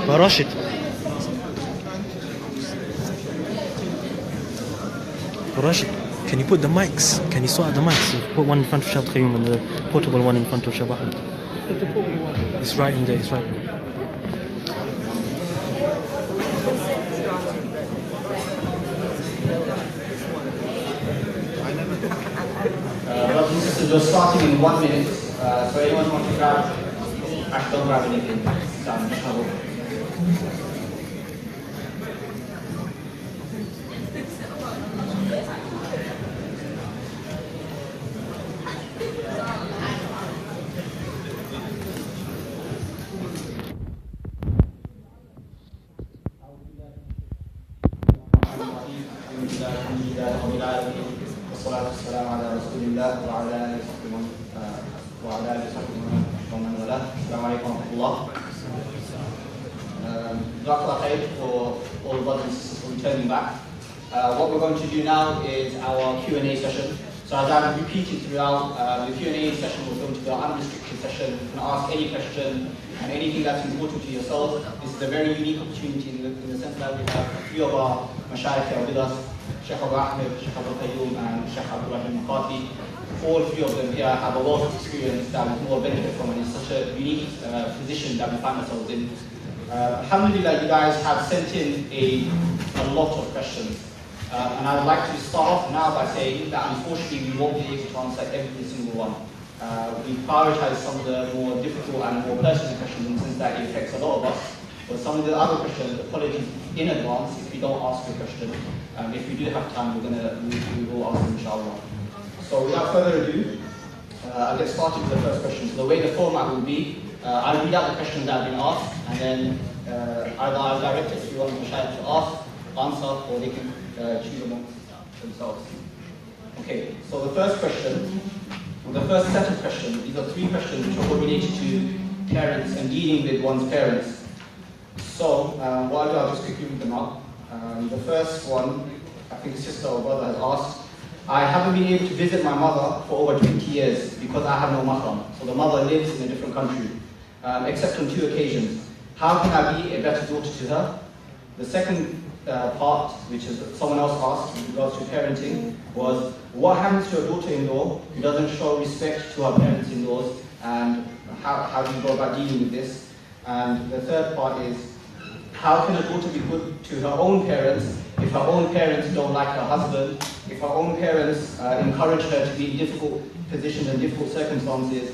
Rashid. Rashid, can you put the mics? Can you sort out the mics? Put one in front of Shab Qayyum and the portable one in front of Shab Ahmed. It's right in there, it's right. Brothers and sisters, we're starting in 1 minute. So anyone want to grab? Actually, don't grab anything. Down the trouble. والصلاة والسلام على رسول الله وعلى آله وصحبه ومن والاه. السلام عليكم ورحمة الله. Jazakallah khair for all the brothers and sisters for returning back. What we're going to do now is our Q&A session. So as I've repeated throughout, the Q&A session was going to be an unrestricted session. You can ask any question and anything that's important to yourself. This is a very unique opportunity in the sense that we have a few of our mashayikh here with us, Sheikh Abu Ahmed, Sheikh Abdul Qayyum and Sheikh Abdul Rahim Makati. All three of them here have a lot of experience that we can all benefit from, and it's such a unique position that we find ourselves in. Alhamdulillah, you guys have sent in a lot of questions. And I would like to start off now by saying that unfortunately we won't be able to answer every single one. We prioritize some of the more difficult and more personal questions in the sense that it affects a lot of us. But some of the other questions, apologies in advance if we don't ask the question. If we do have time, we will ask them inshallah. So without further ado, I'll get started with the first question. So the way the format will be, I'll read out the questions that have been asked, and then either I'll direct it if you want the Mashayikh to ask, answer, or they can choose amongst themselves. Okay, so the first question, the first set of questions, these are three questions which are all related to parents and dealing with one's parents. So, what I'll do, I'll just quickly read them out. The first one, I think a sister or brother has asked, I haven't been able to visit my mother for over 20 years because I have no mahram. So the mother lives in a different country, except on 2 occasions. How can I be a better daughter to her? The second part, which is someone else asked in regards to parenting, was what happens to a daughter-in-law who doesn't show respect to her parents-in-laws, and how do you go about dealing with this? And the third part is, how can a daughter be good to her own parents if her own parents don't like her husband, if her own parents encourage her to be in difficult positions and difficult circumstances,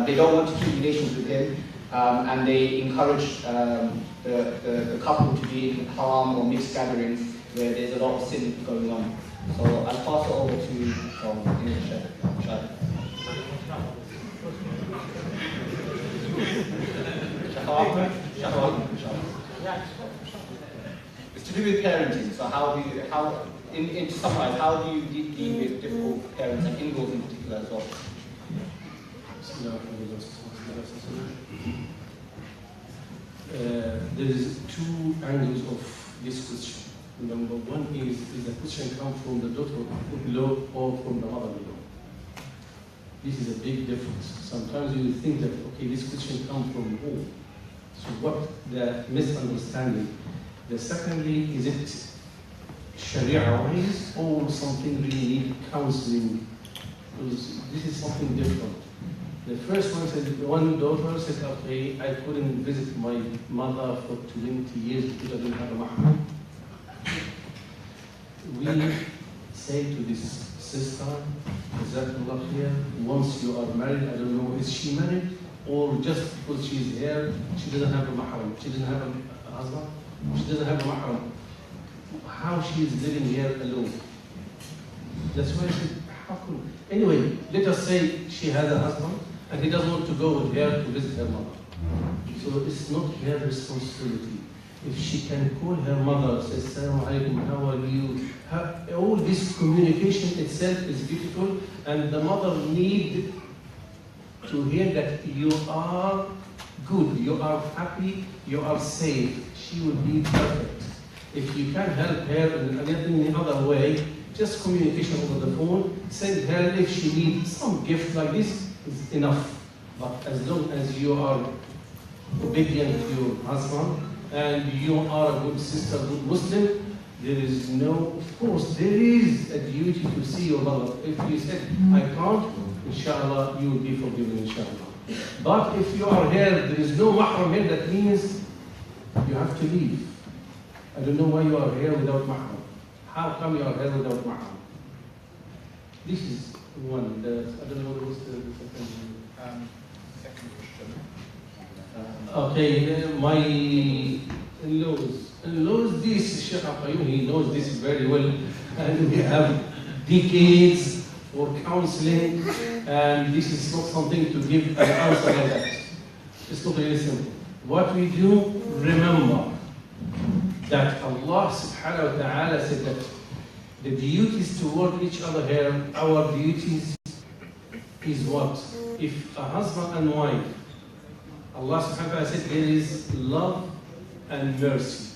they don't want to keep relations with him, and they encourage the couple to be in haram or mixed gatherings where there's a lot of sin going on. So I'll pass it over to English. It's to do with parenting. So to summarize, how do you deal with difficult parents and in-laws in particular as well? There is 2 angles of this question. Number one is the question come from the daughter-in-law or from the mother-in-law? This is a big difference. Sometimes you think that, okay, this question comes from who? So what the misunderstanding? The secondly, is it Sharia-wise or something really need counseling? Because this is something different. The first one said, one daughter said, okay, I couldn't visit my mother for 20 years because I didn't have a mahram. We say to this sister, Jazakallah khair, once you are married, I don't know, is she married? Or just because she's here, she doesn't have a mahram. She doesn't have a husband. She doesn't have a mahram. How she is living here alone? That's why I said, how come? Anyway, let us say she has a husband and he doesn't want to go with her to visit her mother. So it's not her responsibility. If she can call her mother, say, Assalamu alaikum, how are you? All this communication itself is beautiful, and the mother needs to hear that you are good, you are happy, you are safe. She will be perfect. If you can help her in any other way, just communication over the phone, send her if she needs some gift like this, is enough. But as long as you are obedient to your husband, and you are a good sister, good Muslim, there is no, of course, there is a duty to see your brother. If you said, I can't, inshallah, you will be forgiven, inshallah. But if you are here, there is no mahram here, that means you have to leave. I don't know why you are here without mahram. How come you are here without mahram? This is one. I don't know what was the second. Second question. Okay, my in-laws. In-laws, this Sheikh Al-Qayyum, he knows this very well. And we have decades for counseling, and this is not something to give an answer like that. It's not really simple. What we do, remember that Allah subhanahu wa ta'ala said that the duties toward each other here, our duties is what? If a husband and wife, Allah subhanahu wa ta'ala said there is love and mercy.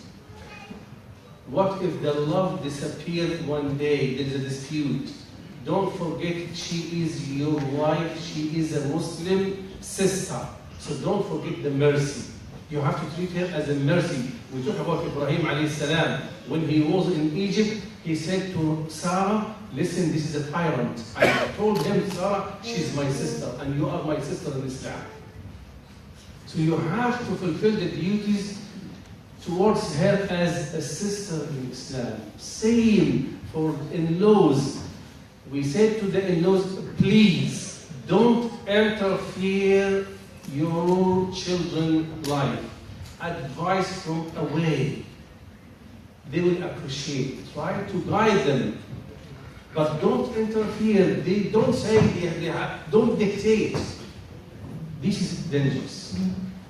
What if the love disappeared one day, there is a dispute? Don't forget she is your wife, she is a Muslim sister. So don't forget the mercy. You have to treat her as a mercy. We talk about Ibrahim alayhi salam. When he was in Egypt, he said to Sarah, listen, this is a tyrant. I told him, Sarah, she's my sister, and you are my sister in Islam. So you have to fulfill the duties towards her as a sister in Islam. Same for in-laws. We said to the in-laws, please don't interfere your children's life. Advice from away. They will appreciate. Try to guide them. But don't interfere. They don't say, don't dictate. This is dangerous.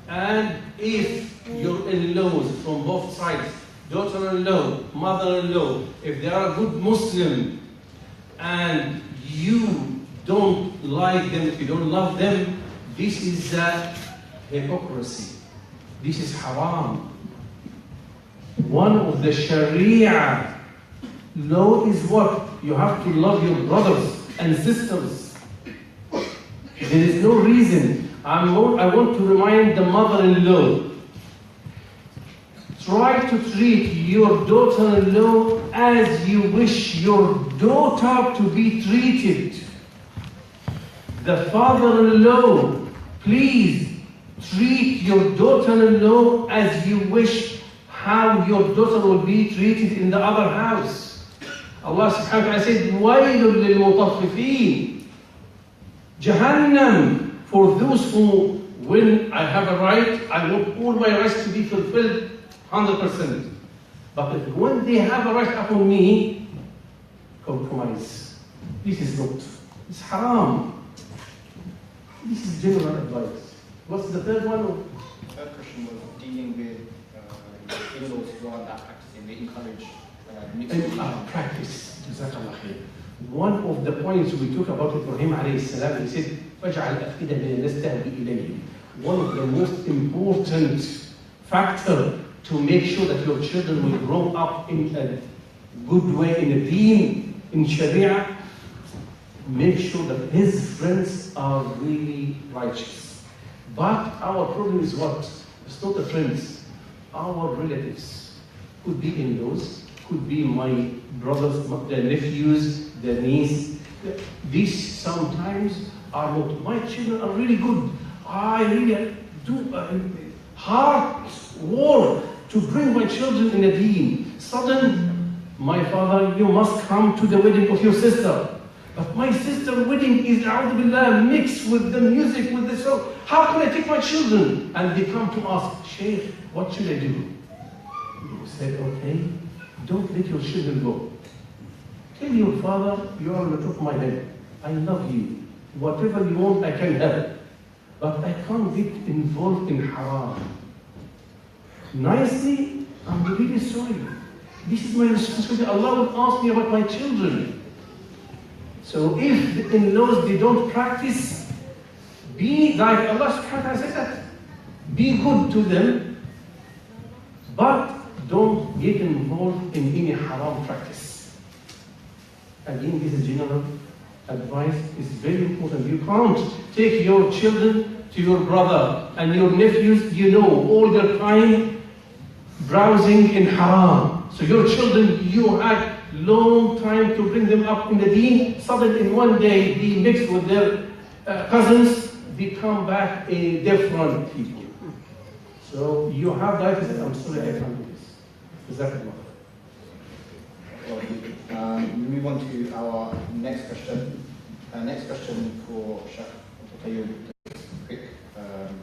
And if your in-laws from both sides, daughter-in-law, mother-in-law, if they are a good Muslim and you don't like them, if you don't love them, this is hypocrisy. This is haram. One of the Sharia law is what? You have to love your brothers and sisters. There is no reason. I want to remind the mother-in-law, try to treat your daughter-in-law as you wish your daughter to be treated. The father-in-law, please treat your daughter-in-law as you wish how your daughter will be treated in the other house. Allah subhanahu wa ta'ala said, وَيْلٌ لِلْمُطَفِّفِينَ Jahannam, for those who, when I have a right, I want all my rights to be fulfilled 100%. But when they have a right upon me, compromise. This is not. It's haram. This is general advice. What's the third one? Third question was dealing with in-laws who are not practicing. They encourage mixed practice. One of the points we talk about Ibrahim alayhi salam, he said, فَجْعَلْ أَفْئِدَةً مِنَ النَّاسِ تَهْوِي إِلَيْهِمْ. One of the most important factor to make sure that your children will grow up in a good way, in a deen, in Sharia, make sure that his friends are really righteous. But our problem is what? It's not the friends, our relatives. Could be in-laws, could be my brothers, the nephews, the niece. These sometimes are not. My children are really good. I really do hard work to bring my children in a deen. Suddenly, my father, you must come to the wedding of your sister. But my sister's wedding is, a'udhu billah, mixed with the music, with the song. How can I take my children? And they come to ask, Sheikh, what should I do? You said, okay, don't let your children go. Tell your father, you are on the top of my head. I love you. Whatever you want, I can help. But I can't get involved in haram. Nicely, I'm really sorry. This is my responsibility. Allah will ask me about my children. So if the in-laws, they don't practice, be like Allah subhanahu wa ta'ala said that. Be good to them, but don't get involved in any haram practice. Again, this is general advice. It's very important. You can't take your children to your brother and your nephews, you know, all their time, browsing in haram. So your children, you had long time to bring them up in the deen. Suddenly in one day, they mix with their cousins, they come back a different people. So you have that. I'm sorry I can't do this. Is that enough? We move on to our next question. Next question for Sheikh Tayyib. Quick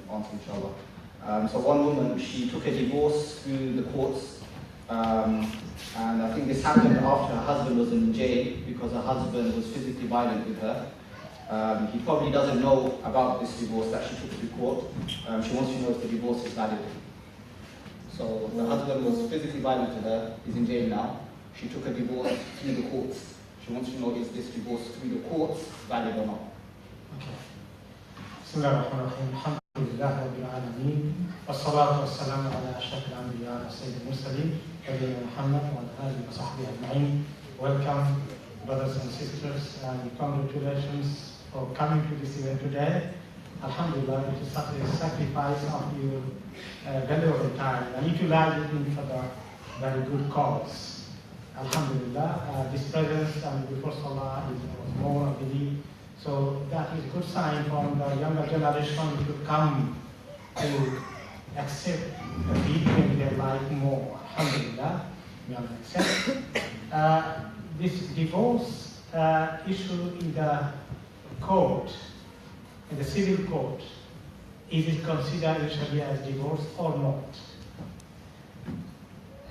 answer, inshallah. So one woman, she took a divorce through the courts, and I think this happened after her husband was in jail because her husband was physically violent with her. He probably doesn't know about this divorce that she took to court. She wants to know if the divorce is valid. So the husband was physically violent to her, he's in jail now. She took a divorce through the courts. She wants to know, is this divorce through the courts valid or not? Okay. بسم الله الرحمن الرحيم الحمد لله رب العالمين والصلاة والسلام على أشرف الأنبياء وسيد المرسلين نبينا محمد وعلى آله وصحبه أجمعين. Welcome, brothers and sisters, and congratulations for coming to this event today. Alhamdulillah, it is such a sacrifice of your valuable time and utilize it for the very good cause. Alhamdulillah, this presence and before Salah is more, I believe. So that is a good sign from the younger generation to come to accept the people in their life more. Alhamdulillah, we all accept. This divorce issue in the court, in the civil court, is it considered in Sharia as divorce or not?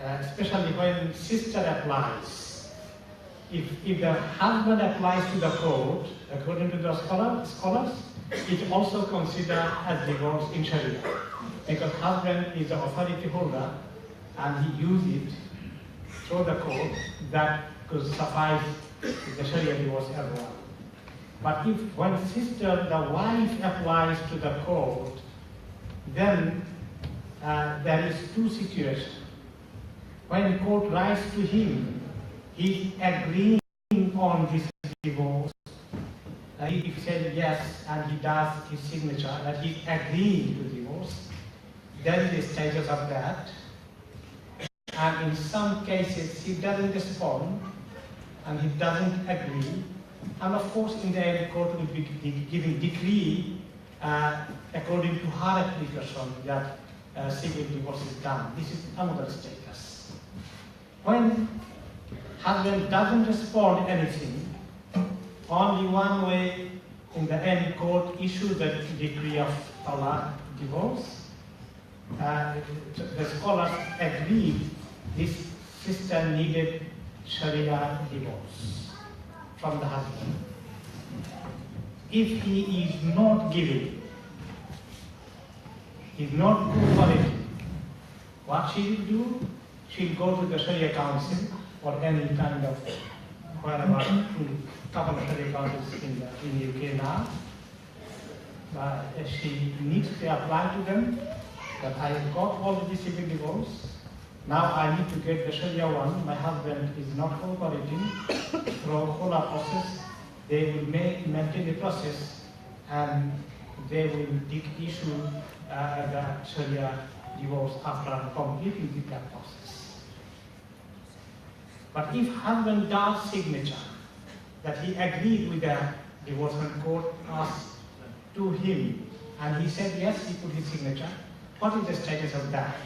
Especially when sister applies. If the husband applies to the court, according to the scholars, it also considered as divorce in Sharia. Because husband is the authority holder and he uses it through the court, that could suffice the Sharia divorce as well. But if when sister, the wife applies to the court, then there is two situations. When court writes to him, he's agreeing on this divorce. He said yes, and he does his signature, that he's agreeing to divorce. There is a status of that. And in some cases, he doesn't respond, and he doesn't agree. And of course, in the end, court will be giving decree according to her application that civil divorce is done. This is another status. When husband doesn't respond anything, only one way in the end court issues the decree of talaq, divorce. The scholars agreed this sister needed Sharia divorce from the husband. If he is not giving, is not cooperating, what she will do? She'll go to the Sharia council or any kind of wherever, couple of Sharia councils in UK now. But she needs to apply to them that I have got all the civil divorce. Now I need to get the Sharia one. My husband is not cooperating through the whole process. They will maintain the process and they will issue the Sharia divorce after completing that process. But if husband does signature, that he agreed with the divorce and court asked to him, and he said yes, he put his signature, what is the status of that?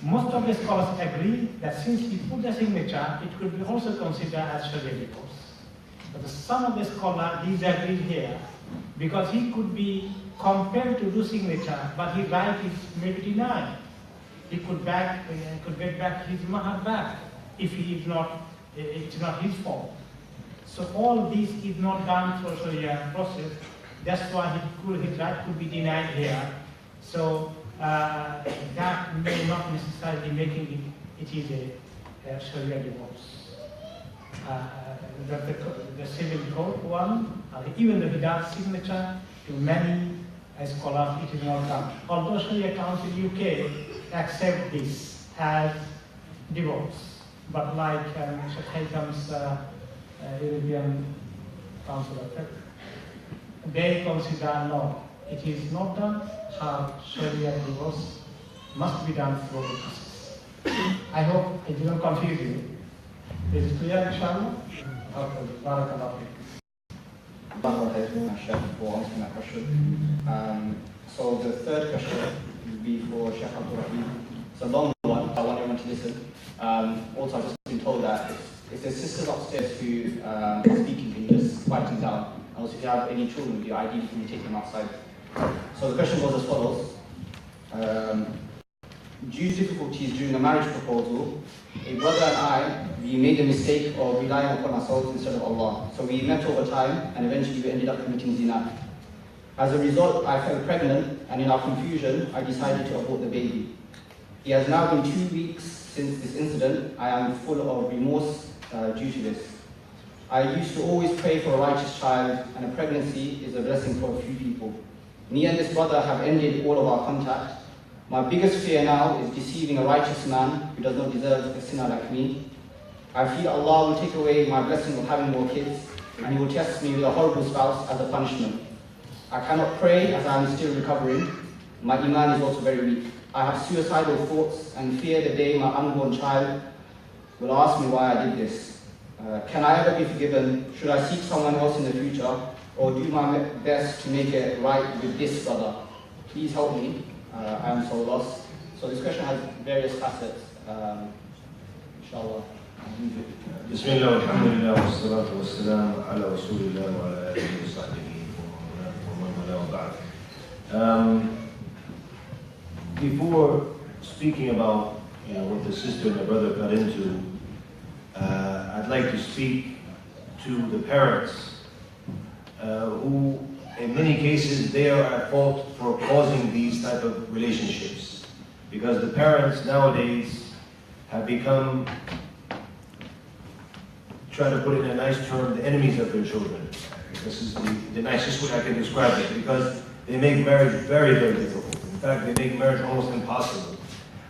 Most of the scholars agree that since he put the signature, it could be also considered as Sharia divorce. But some of the scholars disagree here, because he could be compelled to do signature, but his right is maybe denied. He could get back his mahar back if he is not, it's not his fault. So all this is not done through Sharia process. That's why his right could be denied here. So that may not necessarily making it is a Sharia divorce. The civil code one, even the without signature, to many scholars it is not done. Although Sharia Council UK accept this as divorce. But like Sheikh Haytham's European Council of Fiqh, they consider no, it is not done. Her Sharia divorce must be done through the process. I hope it didn't confuse you. Is it clear, inshallah? Okay, barakallah. Sheikh, for answering that question. So the third question would be for Sheikh Abdul Rahim. It's a long one, I want everyone to listen. Also, I've just been told that if there's sisters upstairs who are speaking, can you just quiet them down? And also, if you have any children with you, ideally, can you take them outside? So the question goes as follows. Due to difficulties during a marriage proposal, a brother and I, we made the mistake of relying upon ourselves instead of Allah. So we met over time and eventually we ended up committing zina. As a result, I fell pregnant and in our confusion, I decided to abort the baby. It has now been 2 weeks since this incident. I am full of remorse due to this. I used to always pray for a righteous child, and a pregnancy is a blessing for a few people. Me and this brother have ended all of our contact. My biggest fear now is deceiving a righteous man who does not deserve a sinner like me. I feel Allah will take away my blessing of having more kids, and He will test me with a horrible spouse as a punishment. I cannot pray as I am still recovering. My iman is also very weak. I have suicidal thoughts and fear the day my unborn child will ask me why I did this. Can I ever be forgiven? Should I seek someone else in the future, or do my best to make it right with this brother? Please help me. I am so lost. So this question has various facets. Inshallah. Bismillah, alhamdulillah, wa salatu wa salam ala rasulillah wa ala alihi wa sahbihi wa man wala wa ba'd. Before speaking about what the sister and the brother got into, I'd like to speak to the parents who, in many cases, they are at fault for causing these type of relationships. Because the parents nowadays have become, try to put it in a nice term, the enemies of their children. This is the nicest way I can describe it, because they make marriage very, very difficult. In fact, they make marriage almost impossible.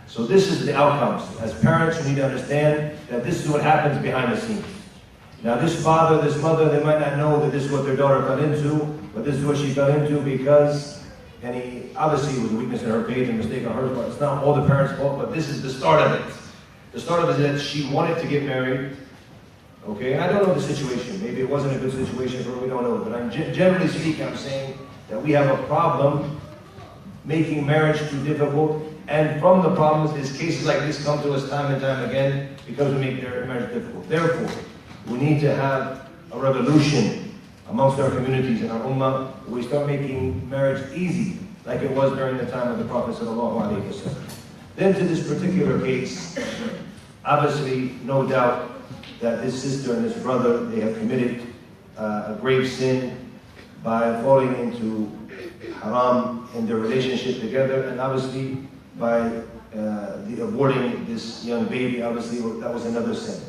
So this is the outcomes. As parents, you need to understand that this is what happens behind the scenes. Now this father, this mother, they might not know that this is what their daughter got into, but this is what she got into because, obviously it was a weakness in her faith and mistake on her part. It's not all the parents' fault, but this is the start of it. The start of it is that she wanted to get married, okay? And I don't know the situation. Maybe it wasn't a good situation for her, we don't know. But generally speaking, I'm saying that we have a problem making marriage too difficult. And from the problems is cases like this come to us time and time again because we make their marriage difficult. Therefore, we need to have a revolution amongst our communities and our ummah where we start making marriage easy, like it was during the time of the Prophet ﷺ. Then to this particular case, obviously, no doubt that this sister and this brother, they have committed a grave sin by falling into haram in their relationship together, and obviously by aborting this young baby, obviously that was another sin.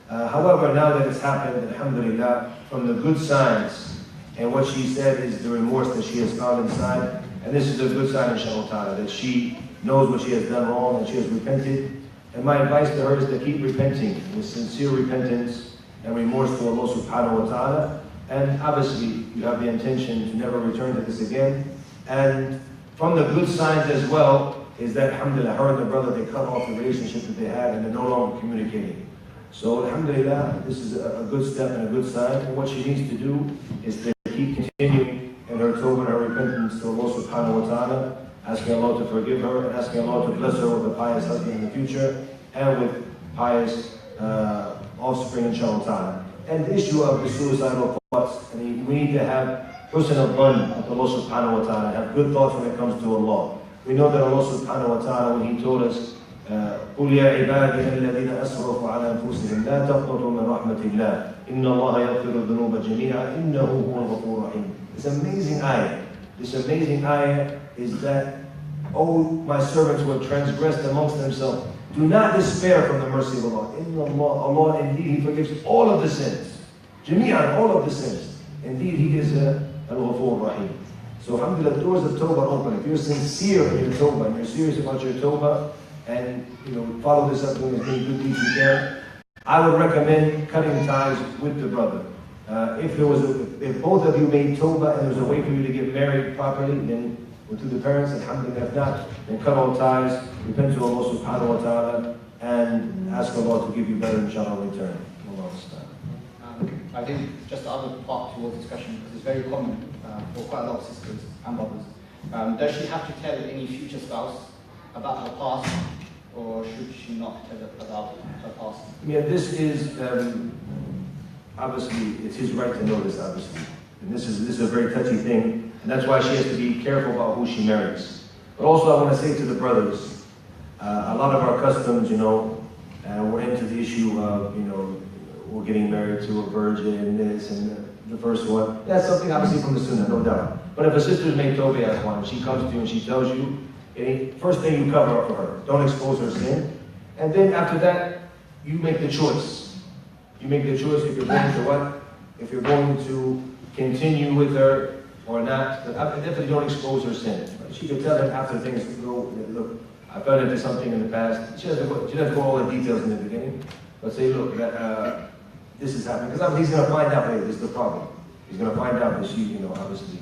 However, now that it's happened, alhamdulillah, from the good signs, and what she said is the remorse that she has found inside, and this is a good sign, inshallah, that she knows what she has done wrong and she has repented. And my advice to her is to keep repenting with sincere repentance and remorse to Allah subhanahu wa ta'ala. And obviously, you have the intention to never return to this again. And from the good signs as well is that, alhamdulillah, her and the brother, they cut off the relationship that they had and they're no longer communicating. So alhamdulillah, this is a good step and a good sign. And what she needs to do is to keep continuing in her tawbah and her repentance to Allah subhanahu wa ta'ala, asking Allah to forgive her and asking Allah to bless her with a pious husband in the future and with pious offspring, inshallah ta'ala. And the issue of the suicidal thoughts, we need to have personal dhan with Allah subhanahu wa ta'ala, have good thoughts when it comes to Allah. We know that Allah subhanahu wa ta'ala, when He told us, قُلْ يَا عِبَادِيَ الَّذِينَ أَسْرَفُوا عَلَى أَنفُسِهِمْ لَا تَقْنَطُوا مِنْ رَحْمَةِ اللَّهِ إِنَّ اللَّهَ يَغْفِرُ الذُّنُوبَ جَمِيعًا إِنَّهُ هُوَ الْغَفُورُ الرَّحِيمُ. This amazing ayah. This amazing ayah is that, oh, my servants who have transgressed amongst themselves, do not despair from the mercy of Allah. Allah indeed, He forgives all of the sins. Jami'an, all of the sins. Indeed, He is Al-Ghafur Rahim. So alhamdulillah, the doors of tawbah are open. If you're sincere in your tawbah, and you're serious about your tawbah, and follow this up doing as many good deeds you can, I would recommend cutting ties with the brother. If both of you made tawbah and there's a way for you to get married properly, then to the parents, alhamdulillah. If not, then cut all ties, repent to Allah subhanahu wa ta'ala, and ask Allah to give you better inshallah in return. Allah understand. I think just the other part towards discussion, because it's very common for quite a lot of sisters and brothers. Does she have to tell any future spouse about her past, or should she not tell about her past? Yeah, this is obviously it's his right to know this, obviously, and this is a very touchy thing, and that's why she has to be careful about who she marries. But also, I want to say to the brothers, a lot of our customs, we're into the issue of, we're getting married to a virgin and this and the first one. That's something obviously from the Sunnah, no doubt. But if a sister's made Tawbah as one, she comes to you and she tells you, first thing you cover up for her, don't expose her sin. And then after that, you make the choice. You make the choice if you're going to what? If you're going to continue with her or not. But definitely don't expose her sin. She could tell him after things go, look, I fell into something in the past. She doesn't go all the details in the beginning. But say, look, this is happening. Because he's going to find out later, this is the problem. He's going to find out that she, obviously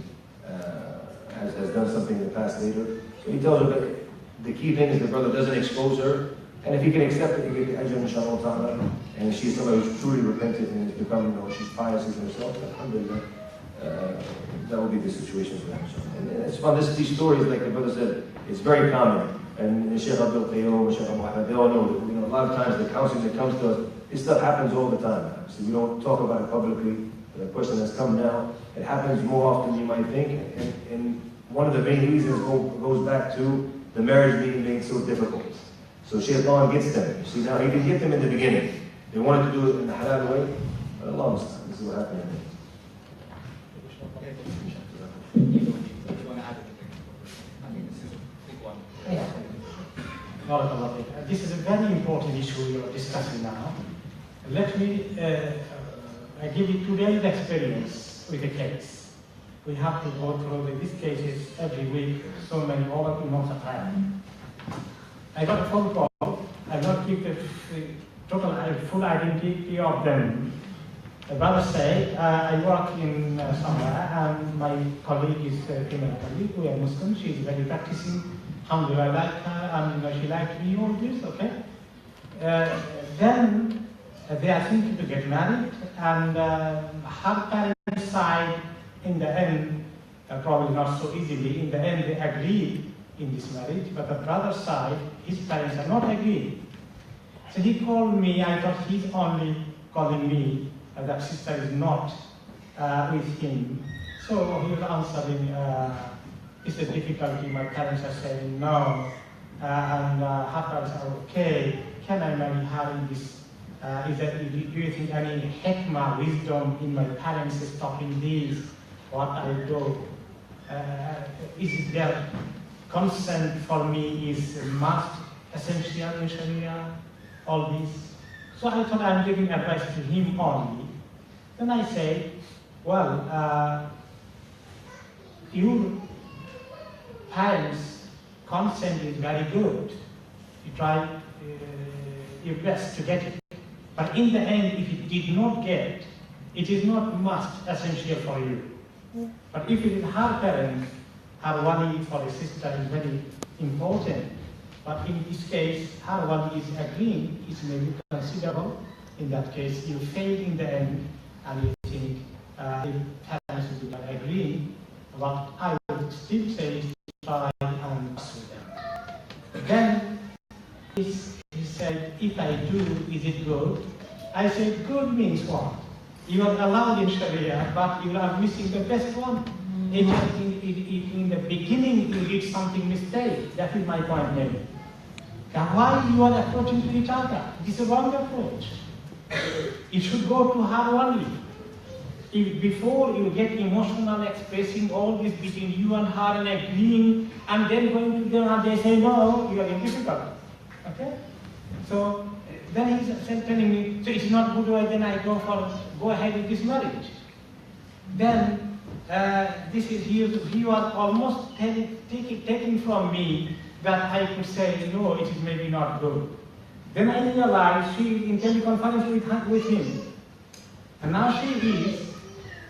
has done something in the past later. So he tells her that the key thing is the brother doesn't expose her. And if he can accept it, he can get ajr inshallah ta'ala. And if she's somebody who's truly repentant and is becoming, she's pious in herself, alhamdulillah, that will be the situation for them. And it's fun. These stories, like the brother said, it's very common. And Sheikh Abdul Qayyum, Sheikh Muhammad, they all know that, a lot of times the counseling that comes to us, this stuff happens all the time. So we don't talk about it publicly. The person that's come now, it happens more often than you might think. And one of the main reasons goes back to the marriage being made so difficult. So Shaitan gets them. You see, now he didn't get them in the beginning. They wanted to do it in the halal way, but Allah understands. This is what happened. This is a very important issue we are discussing now. Let me I give you today's experience with a case. We have to go through these cases every week, so many, over 2 months of time. I got a phone call. I don't keep the full identity of them. The brother say, I work in somewhere, and my colleague is a female colleague. We are Muslim. She is very practicing. Alhamdulillah, I like her, and she liked me, all this, okay? Then they are thinking to get married, and her parents' side, in the end, probably not so easily, in the end they agreed in this marriage, but the brother's side, his parents are not agreeing. So he called me. I thought he's only calling me, that sister is not with him. So he was answering, it's a difficulty, my parents are saying no, and her parents are okay. Can I marry her in this? Do you think any hikmah, wisdom in my parents is stopping this? What I do? Is there consent for me is must, essential in Sharia, all this? So I thought I'm giving advice to him only. Then I say, well, your parents' consent is very good. You try your best to get it. But in the end, if you did not get, it is not must, essential for you. But if it is her parents, her wali for a sister is very important. But in this case, her wali is agreeing, is maybe considerable. In that case, you fail in the end, and you think the parents will be agreeing. What I would still say is try and pass with them. Then he said, if I do, is it good? I said, good means what? You are allowed in Sharia, but you are missing the best one. If in the beginning you did something mistake, that is my point maybe. Now why you are approaching to each other? This is a wrong approach. It should go to her only. If before you get emotional, expressing all this between you and her and agreeing, and then going to them and they say no, you are in difficulty. Okay? So then he's telling me, so it's not good way, then I go ahead with this marriage. Then this is he was almost taking from me that I could say no, it is maybe not good. Then I realized she is in teleconference with him, and now she is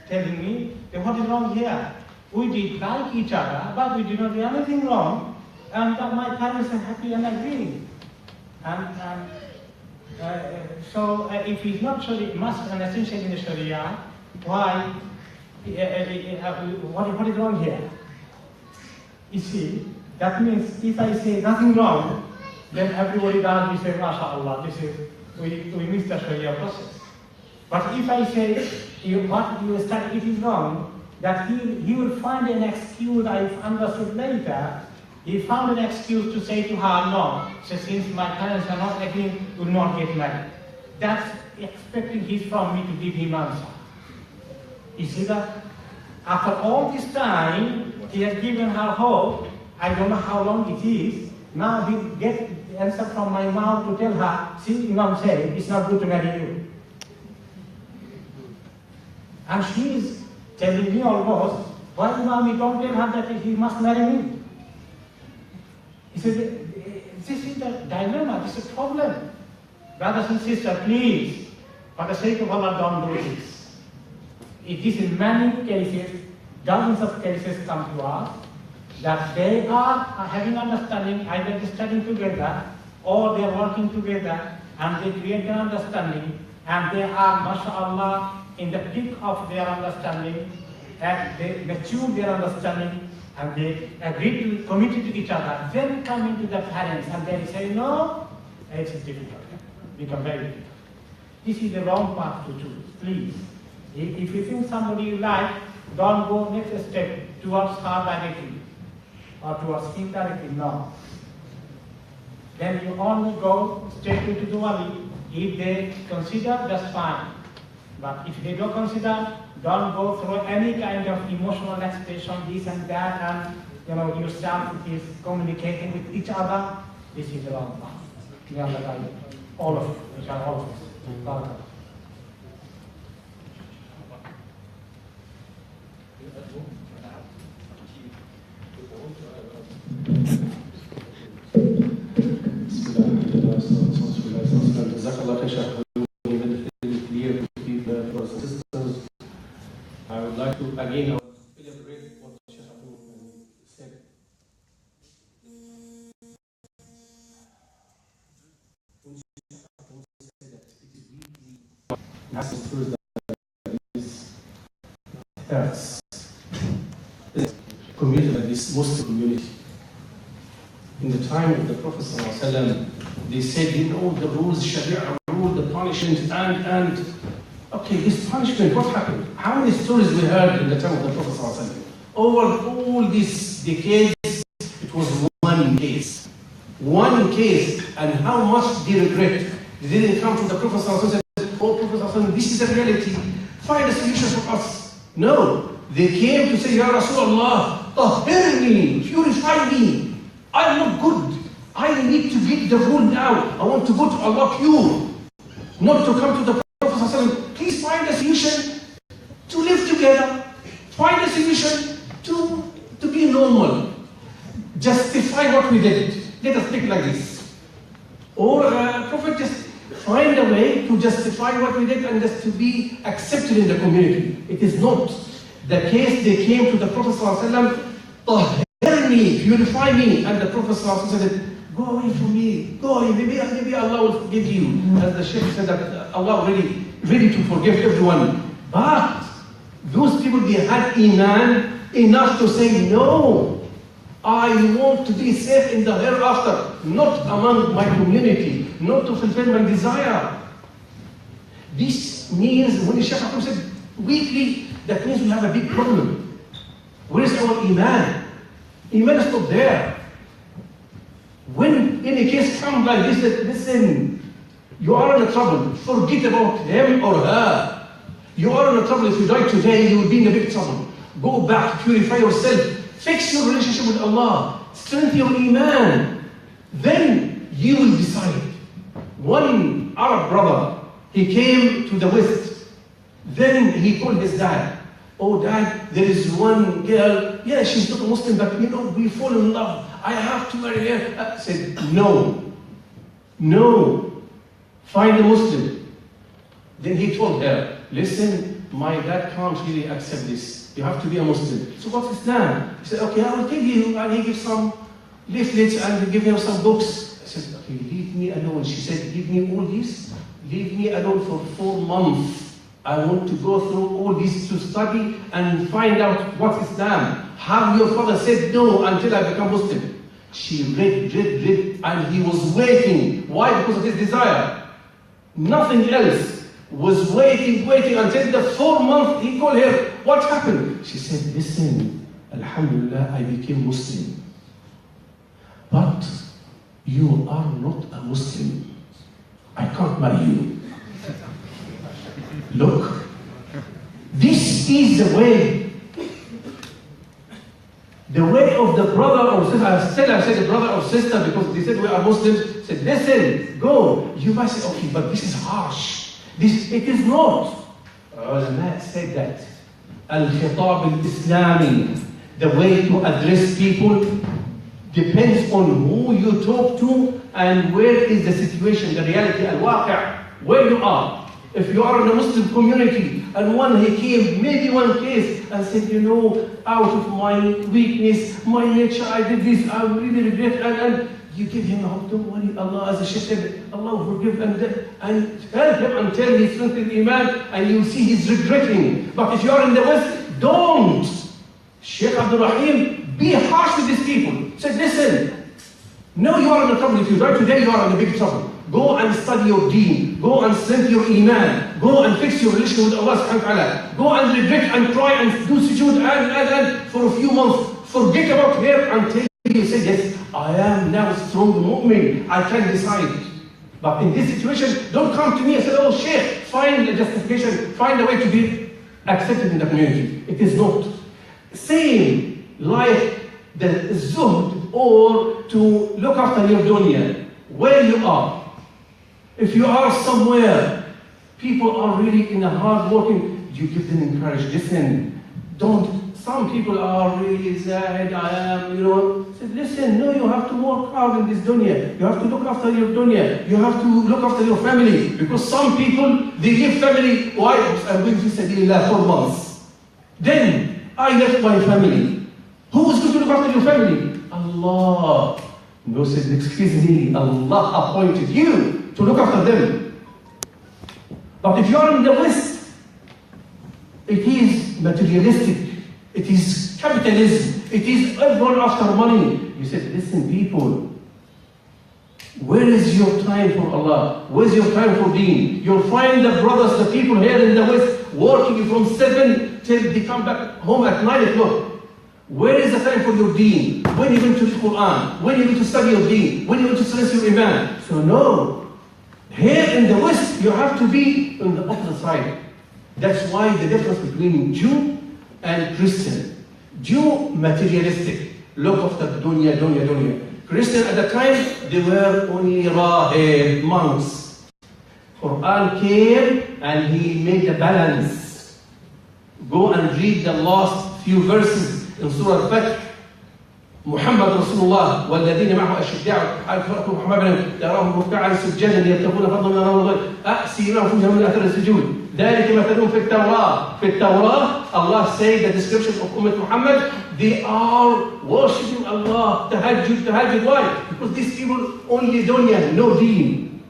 telling me, what is wrong here? we did like each other, but we did not do anything wrong, and my parents are happy and agreeing. So if he's not Sharia, must and essential in the Sharia, why? What is wrong here? You see, that means if I say nothing wrong, then everybody does, we say, MashaAllah, this is, we miss the Sharia process. But if I say, what you study, it is wrong, that he will find an excuse, I've understood later, he found an excuse to say to her, no, so since my parents are not agreeing, will not get married. That's expecting from me to give him answer. You see that? After all this time, he has given her hope. I don't know how long it is. Now he gets the answer from my mouth to tell her, see, Imam said, it's not good to marry you. And she is telling me almost, why Imam, you don't tell her that he must marry me? He said, this is the dilemma, this is a problem. Brothers and sisters, please, for the sake of Allah, don't do this. It is in many cases, dozens of cases come to us, that they are having understanding, either they're studying together, or they're working together, and they create an understanding, and they are, mashallah, in the peak of their understanding, and they mature their understanding, and they agree to, committed to each other, then come into the parents, and they say, no, it's difficult, become very difficult. This is the wrong path to choose, please. If you think somebody you like, don't go next step towards her directly, or towards him directly, no. Then you only go straight into the wali. If they consider, that's fine. But if they don't consider, don't go through any kind of emotional expression, this and that, and yourself is communicating with each other. This is the wrong path. May Allah guide all of us, all of us. I would like to again elaborate what Sheikh Abu said. When Sheikh Abu said that it is really massive truth that is hurts this community, like this Muslim community. In the time of the Prophet ﷺ, they said, the rules, Sharia rule, the punishment, and okay, this punishment, what happened? How many stories we heard in the time of the Prophet ﷺ? Over all these decades, it was one case. One case, and how much they regret. They didn't come to the Prophet ﷺ and said, oh Prophet ﷺ, this is the reality. Find a solution for us. No, they came to say, Ya Rasulullah, tahhirni, purify me. I'm not good. I need to get the rule now. I want to go to Allah pure. Not to come to the Prophet ﷺ. Please find a solution to live together. Find a solution to be normal. Justify what we did. Let us think like this. Or Prophet, just find a way to justify what we did and just to be accepted in the community. It is not the case. They came to the Prophet ﷺ, purify me. And the Prophet ﷺ said, go away from me, go away, maybe Allah will forgive you. As the Shaykh said that Allah already ready to forgive everyone. But those people, they had iman enough to say, no, I want to be safe in the hereafter, not among my community, not to fulfill my desire. This means, when the Shaykh said weakly, that means we have a big problem. Where is our iman? Iman is not there. When any case comes like this, listen, you are in a trouble. Forget about him or her. You are in a trouble. If you die today, you will be in a big trouble. Go back, purify yourself. Fix your relationship with Allah. Strengthen your iman. Then you will decide. One Arab brother, he came to the West. Then he told his dad, oh dad, there is one girl, yeah, she's not a Muslim, but we fall in love. I have to marry her. I said, no, find a Muslim. Then he told her, listen, my dad can't really accept this. You have to be a Muslim. So what's Islam? He said, okay, I will tell you. And he gives some leaflets and give him some books. I said, okay, leave me alone. She said, leave me all this. Leave me alone for 4 months. I want to go through all this to study and find out what Islam. How your father said no until I become Muslim. She read, and he was waiting. Why? Because of his desire. Nothing else. Was waiting until the 4 month. He called her. What happened? She said, listen, Alhamdulillah, I became Muslim. But you are not a Muslim. I can't marry you. Look, this is the way. The way of the brother or sister. I said the brother or sister because they said we are Muslims. Said, listen, go. You might say, okay, but this is harsh. It is not. Ulama said that. Al-Khitab al-Islami, the way to address people depends on who you talk to and where is the situation, the reality, al-waqi', where you are. If you are in a Muslim community and he came, maybe one case, and said, you know, out of my weakness, my nature, I did this, I really regret, and you give him a hope, don't worry, Allah, as a Shaykh said, Allah will forgive and help him until he strengthens Iman, and you see he's regretting. But if you are in the West, don't. Shaykh Abdul Rahim, be harsh with these people. Said, listen, no, you are in trouble. If you die today, you are in a big trouble. Go and study your deen. Go and strengthen your Iman. Go and fix your relation with Allah subhanahu wa ta'ala. Go and regret and cry and do sujood and for a few months. Forget about her until you say, yes, I am now a strong mu'min. I can decide. But in this situation, don't come to me and say, oh, Shaykh, find a justification, find a way to be accepted in the community. It is not. Same like the zuhd or to look after your dunya, where you are. If you are somewhere, people are really in a hard working, you give them encouragement. Listen, don't, some people are really sad, I am, said, listen, no, you have to work hard in this dunya. You have to look after your dunya. You have to look after your family. Because some people, they leave family, why? I'm going to Sabilillah for months. Then, I left my family. Who is going to look after your family? Allah. No, said, excuse me, Allah appointed you to look after them. But if you are in the West, it is materialistic. It is capitalism. It is everyone after money. You said, listen, people, where is your time for Allah? Where is your time for deen? You'll find the brothers, the people here in the West, working from 7 till they come back home at 9 o'clock. Where is the time for your deen? When you going to the Quran? When you going to study your deen? When you going to strengthen your Iman? So no. Here in the West, you have to be on the opposite side. That's why the difference between Jew and Christian. Jew, materialistic. Look after the dunya. Christian at the time, they were only rahib, monks. Quran came and he made a balance. Go and read the last few verses in Surah Al-Fath. محمد رسول الله والذين معه أشداء على الكفار رحماء تراهم ركعا سجدا يبتغون فضلا من الله سيماهم في وجوههم من أثر السجود ذلك مثلهم في التوراة Allah said the description of Ummah Muhammad, they are worshipping Allah, tahajjud. Why? Because these people only dunya, no deen.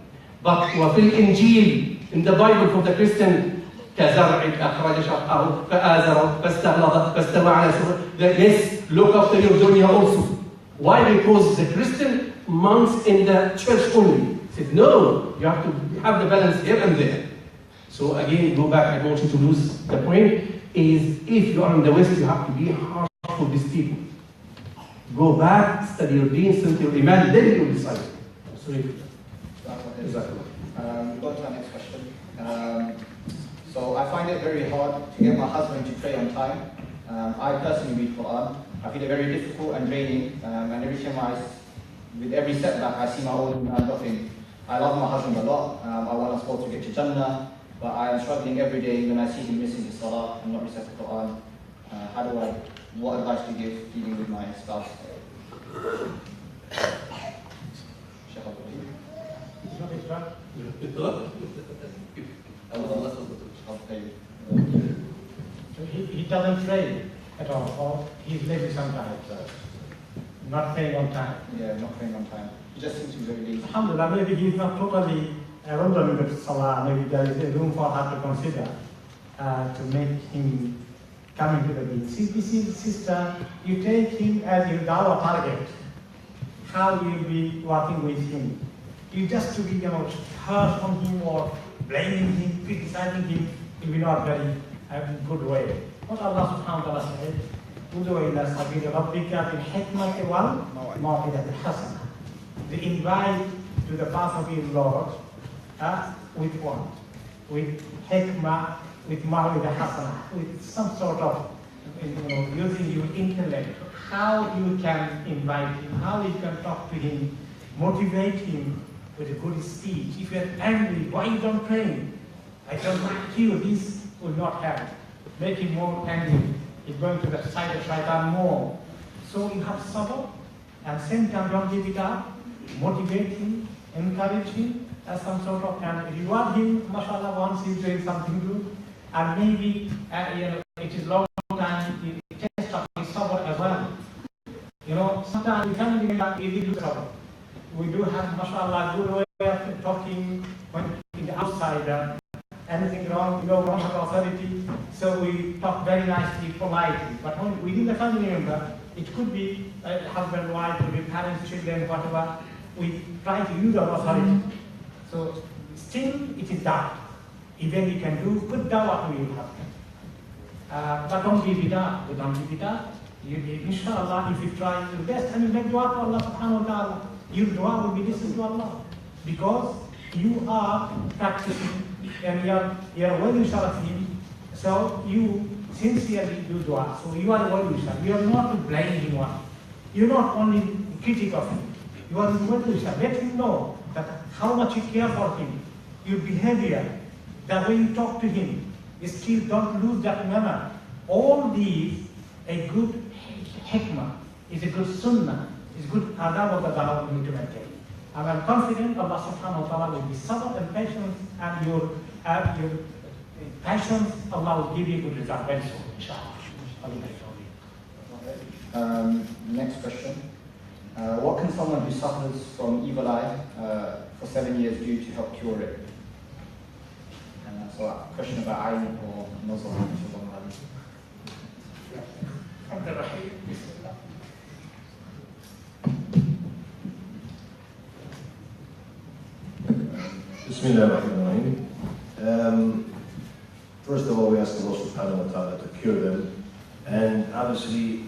But وفي الإنجيل, in the Bible for the Christian, كزرع أخرج شطأه فآزره فاستغلظ فاستوى على سوره. Yes, look after your dunya also. Why? Because the Christian monks in the church only said, no, you have to have the balance here and there. So again, go back, I don't want you to lose the point, is if you are in the West, you have to be harsh for these people. Go back, study your deen, study your iman, then you will decide. Sorry. Exactly. Go to our next question. So I find it very hard to get my husband to pray on time. I personally read Quran. I find it very difficult and draining. And every time with every setback, I see my own dropping. I love my husband a lot. I want us both to get to Jannah. But I am struggling every day when I see him missing his salah and not reciting Quran. What advice do you give dealing with my spouse? he doesn't pray at all, or he's lazy sometimes. Not praying on time. Yeah, not praying on time. He just seems to be very lazy. Alhamdulillah, maybe he's not totally abandoned with Salah. Maybe there is a room for her to consider to make him come into the deen. See, sister, you take him as your dawah target. How you will be working with him? You just to be, harsh on him or blaming him, criticizing him, it will be not very good way. What Allah subhanahu wa ta'ala said, Udu ila sabili rabbika bil hikmati wal maw'idati hasana. They invite to the path of your Lord with what? With hikmah, with maw'idah hasana, with some sort of, using your intellect. How you can invite him, how you can talk to him, motivate him with a good speech. If you are angry, why you don't pray? I don't like you. This will not help. Make him more angry. He's going to the side of shaitan more. So you have sabr, and same time don't give it up. Motivate him, encourage him, as some sort of, and reward him, mashallah, once he's doing something good. And maybe, it is long time, test of his sabr as well. Sometimes we can't even easily do sabr. We do have, mashallah, good way of talking when in the outside, anything wrong, wrong with authority. So we talk very nicely, politely. But when within the family member, it could be husband, wife, could be parents, children, whatever. We try to use our authority. So still, it is doubt. Even you can do good dawah to your husband. But don't give it up. Don't give it up. Inshallah, if you try your best and you make dua to Allah subhanahu wa ta'ala, your dua will be listened to Allah. Because you are practicing and you are well-wisher of him. So you sincerely do dua. So you are well-wisher. You are not to blame anyone. You are not only critic of him. You are well-wisher. Let him know that how much you care for him. Your behavior, the way you talk to him, still don't lose that manner. All these, a good hikmah, is a good sunnah, is good adab of the dawah we need to maintain. And I'm confident Allah subhanahu wa ta'ala will be sabr and patience, and your passions, Allah will give you good result very soon, inshallah. Next question. What can someone who suffers from evil eye for 7 years do to help cure it? So a question about ayn or nazar. Bismillah ar-Rahman ar-Rahim. First of all, we ask Allah subhanahu wa ta'ala to cure them. And obviously,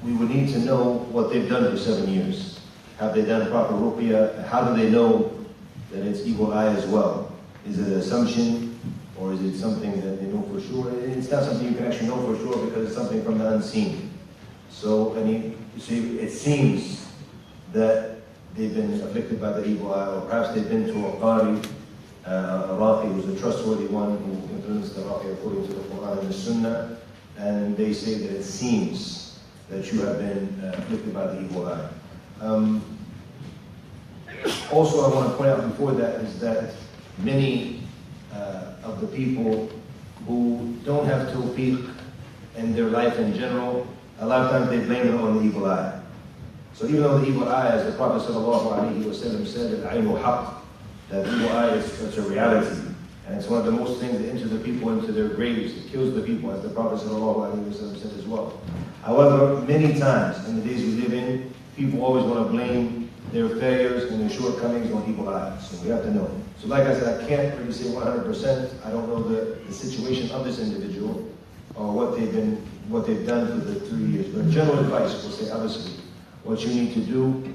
we would need to know what they've done for 7 years. Have they done proper ruqyah? How do they know that it's evil eye as well? Is it an assumption, or is it something that they know for sure? It's not something you can actually know for sure because it's something from the unseen. So, it seems that they've been afflicted by the evil eye, or perhaps they've been to a qari, a raqi who's a trustworthy one who influenced the raqi according to the Quran and the Sunnah, and they say that it seems that you have been afflicted by the evil eye. Also, I want to point out before that is that many of the people who don't have tawfiq in their life in general, a lot of times they blame it on the evil eye. So even though the evil eye, as the Prophet ﷺ said, al-aynu haqq, that the evil eye is a reality. And it's one of the most things that enters the people into their graves. It kills the people, as the Prophet ﷺ said as well. However, many times in the days we live in, people always want to blame their failures and their shortcomings on evil eyes. So we have to know. So like I said, I can't really say 100%. I don't know the situation of this individual or what they've done for the 3 years. But general advice will say, obviously, what you need to do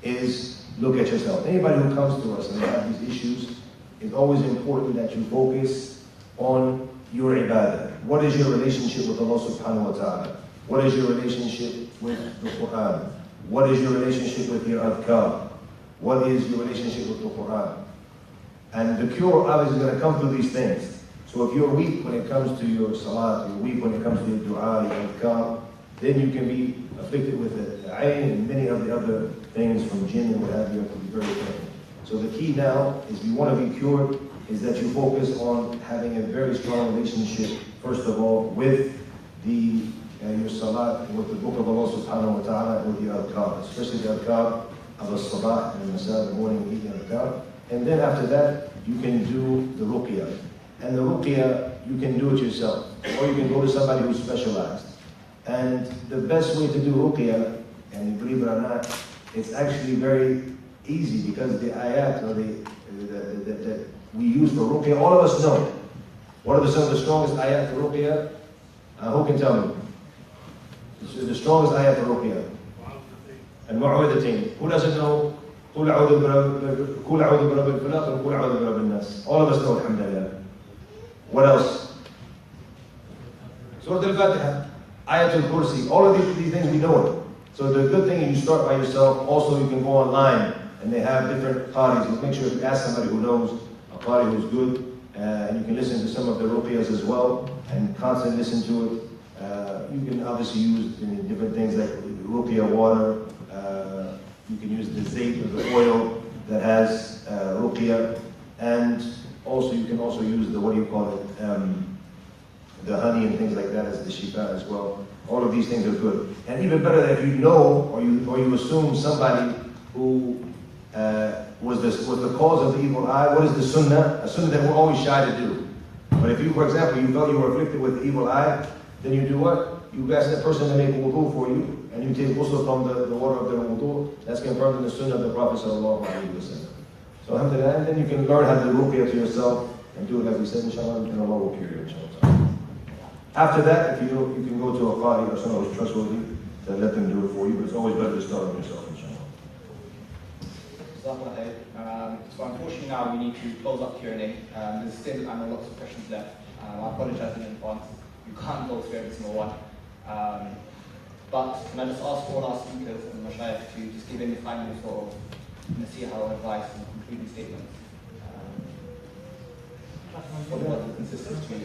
is look at yourself. Anybody who comes to us and they have these issues, it's always important that you focus on your ibadah. What is your relationship with Allah subhanahu wa ta'ala? What is your relationship with the Quran? What is your relationship with your adhkar? What is your relationship with the Quran? And the cure obviously is going to come through these things. So if you're weak when it comes to your salat, you're weak when it comes to your dua, your adhkar, then you can be afflicted with the ayn and many of the other things from jinn and what have you. You have to be very careful. So the key now is if you want to be cured, is that you focus on having a very strong relationship, first of all, with the your salat, with the book of Allah subhanahu wa ta'ala, and with the adhkar, especially the adhkar of the sabah and the masa, the morning and evening adhkar. And then after that, you can do the ruqyah. And the ruqyah, you can do it yourself, or you can go to somebody who's specialized. And the best way to do ruqyah, and believe it or not, it's actually very easy, because the ayat or that we use for ruqyah, all of us know. What are some of the strongest ayat for ruqyah? Who can tell me? The strongest ayat for ruqyah. And mu'awwidhatain. Who doesn't know? قُلْ أَعُوذُ بِرَبِّ الْفَلَقِ and قُلْ أَعُوذُ بِرَبِّ النَّاسِ. All of us know, alhamdulillah. What else? Surah Al-Fatiha, Ayatul Kursi. All of these things we know it. So the good thing is you start by yourself. Also, you can go online and they have different qaris. Make sure you ask somebody who knows, a qari who's good, and you can listen to some of the ruqyahs as well and constantly listen to it. You can obviously use different things like ruqyah water. You can use the zayt or the oil that has ruqyah, and also you can also use the, what do you call it, the honey and things like that as the shifa as well. All of these things are good. And even better if you know or you assume somebody who was the cause of the evil eye. What is the sunnah? A sunnah that we're always shy to do. But if you, for example, you felt you were afflicted with the evil eye, then you do what? You ask that person to make wudu for you, and you take ghusl from the water of their wudu. That's confirmed in the sunnah of the Prophet sallallahu alaihi wasallam. So alhamdulillah, and then you can learn how to do ruqyah to yourself and do it like we said, inshallah, and Allah will cure you, inshallah. After that, if you can go to a qari or someone who's trustworthy to let them do it for you, but it's always better to start with yourself, inshallah. So unfortunately now we need to close up Q&A. There's still, I know, lots of questions left. I apologize in advance. You can't go through every single one. But can I just ask all our speakers and mashayikh to just give any final sort of nasiha or advice and concluding statements for what the consistency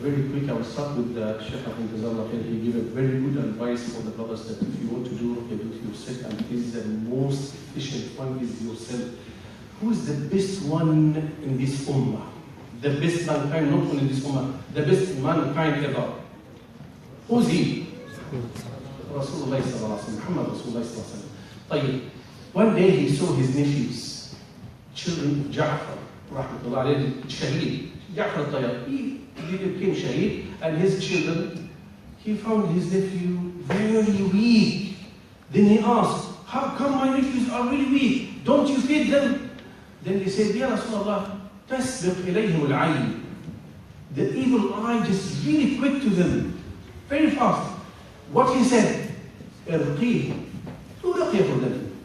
Very quick, I will start with Sheikh Abdul. He gave a very good advice for the brothers that if you want to do ruqyah, do it yourself, and is the most efficient one is yourself. Who is the best one in this ummah? The best mankind, not only in this ummah, the best mankind ever. Who's he? Rasulullah sallallahu alaihi wasallam, Muhammad Rasulullah sallallahu alaihi wasallam. One day he saw his nephews, children of Ja'far, rahmatullah alayhi, shaheed. Ja'far al-Tayyar, he became shaheed, and his children, he found his nephew very weak. Then he asked, how come my nephews are really weak? Don't you feed them? Then he said, Ya Rasulullah, tasbiq ilayhim al-ayn. The evil eye just really quick to them, very fast. What he said, irqih, do ruqyah for them.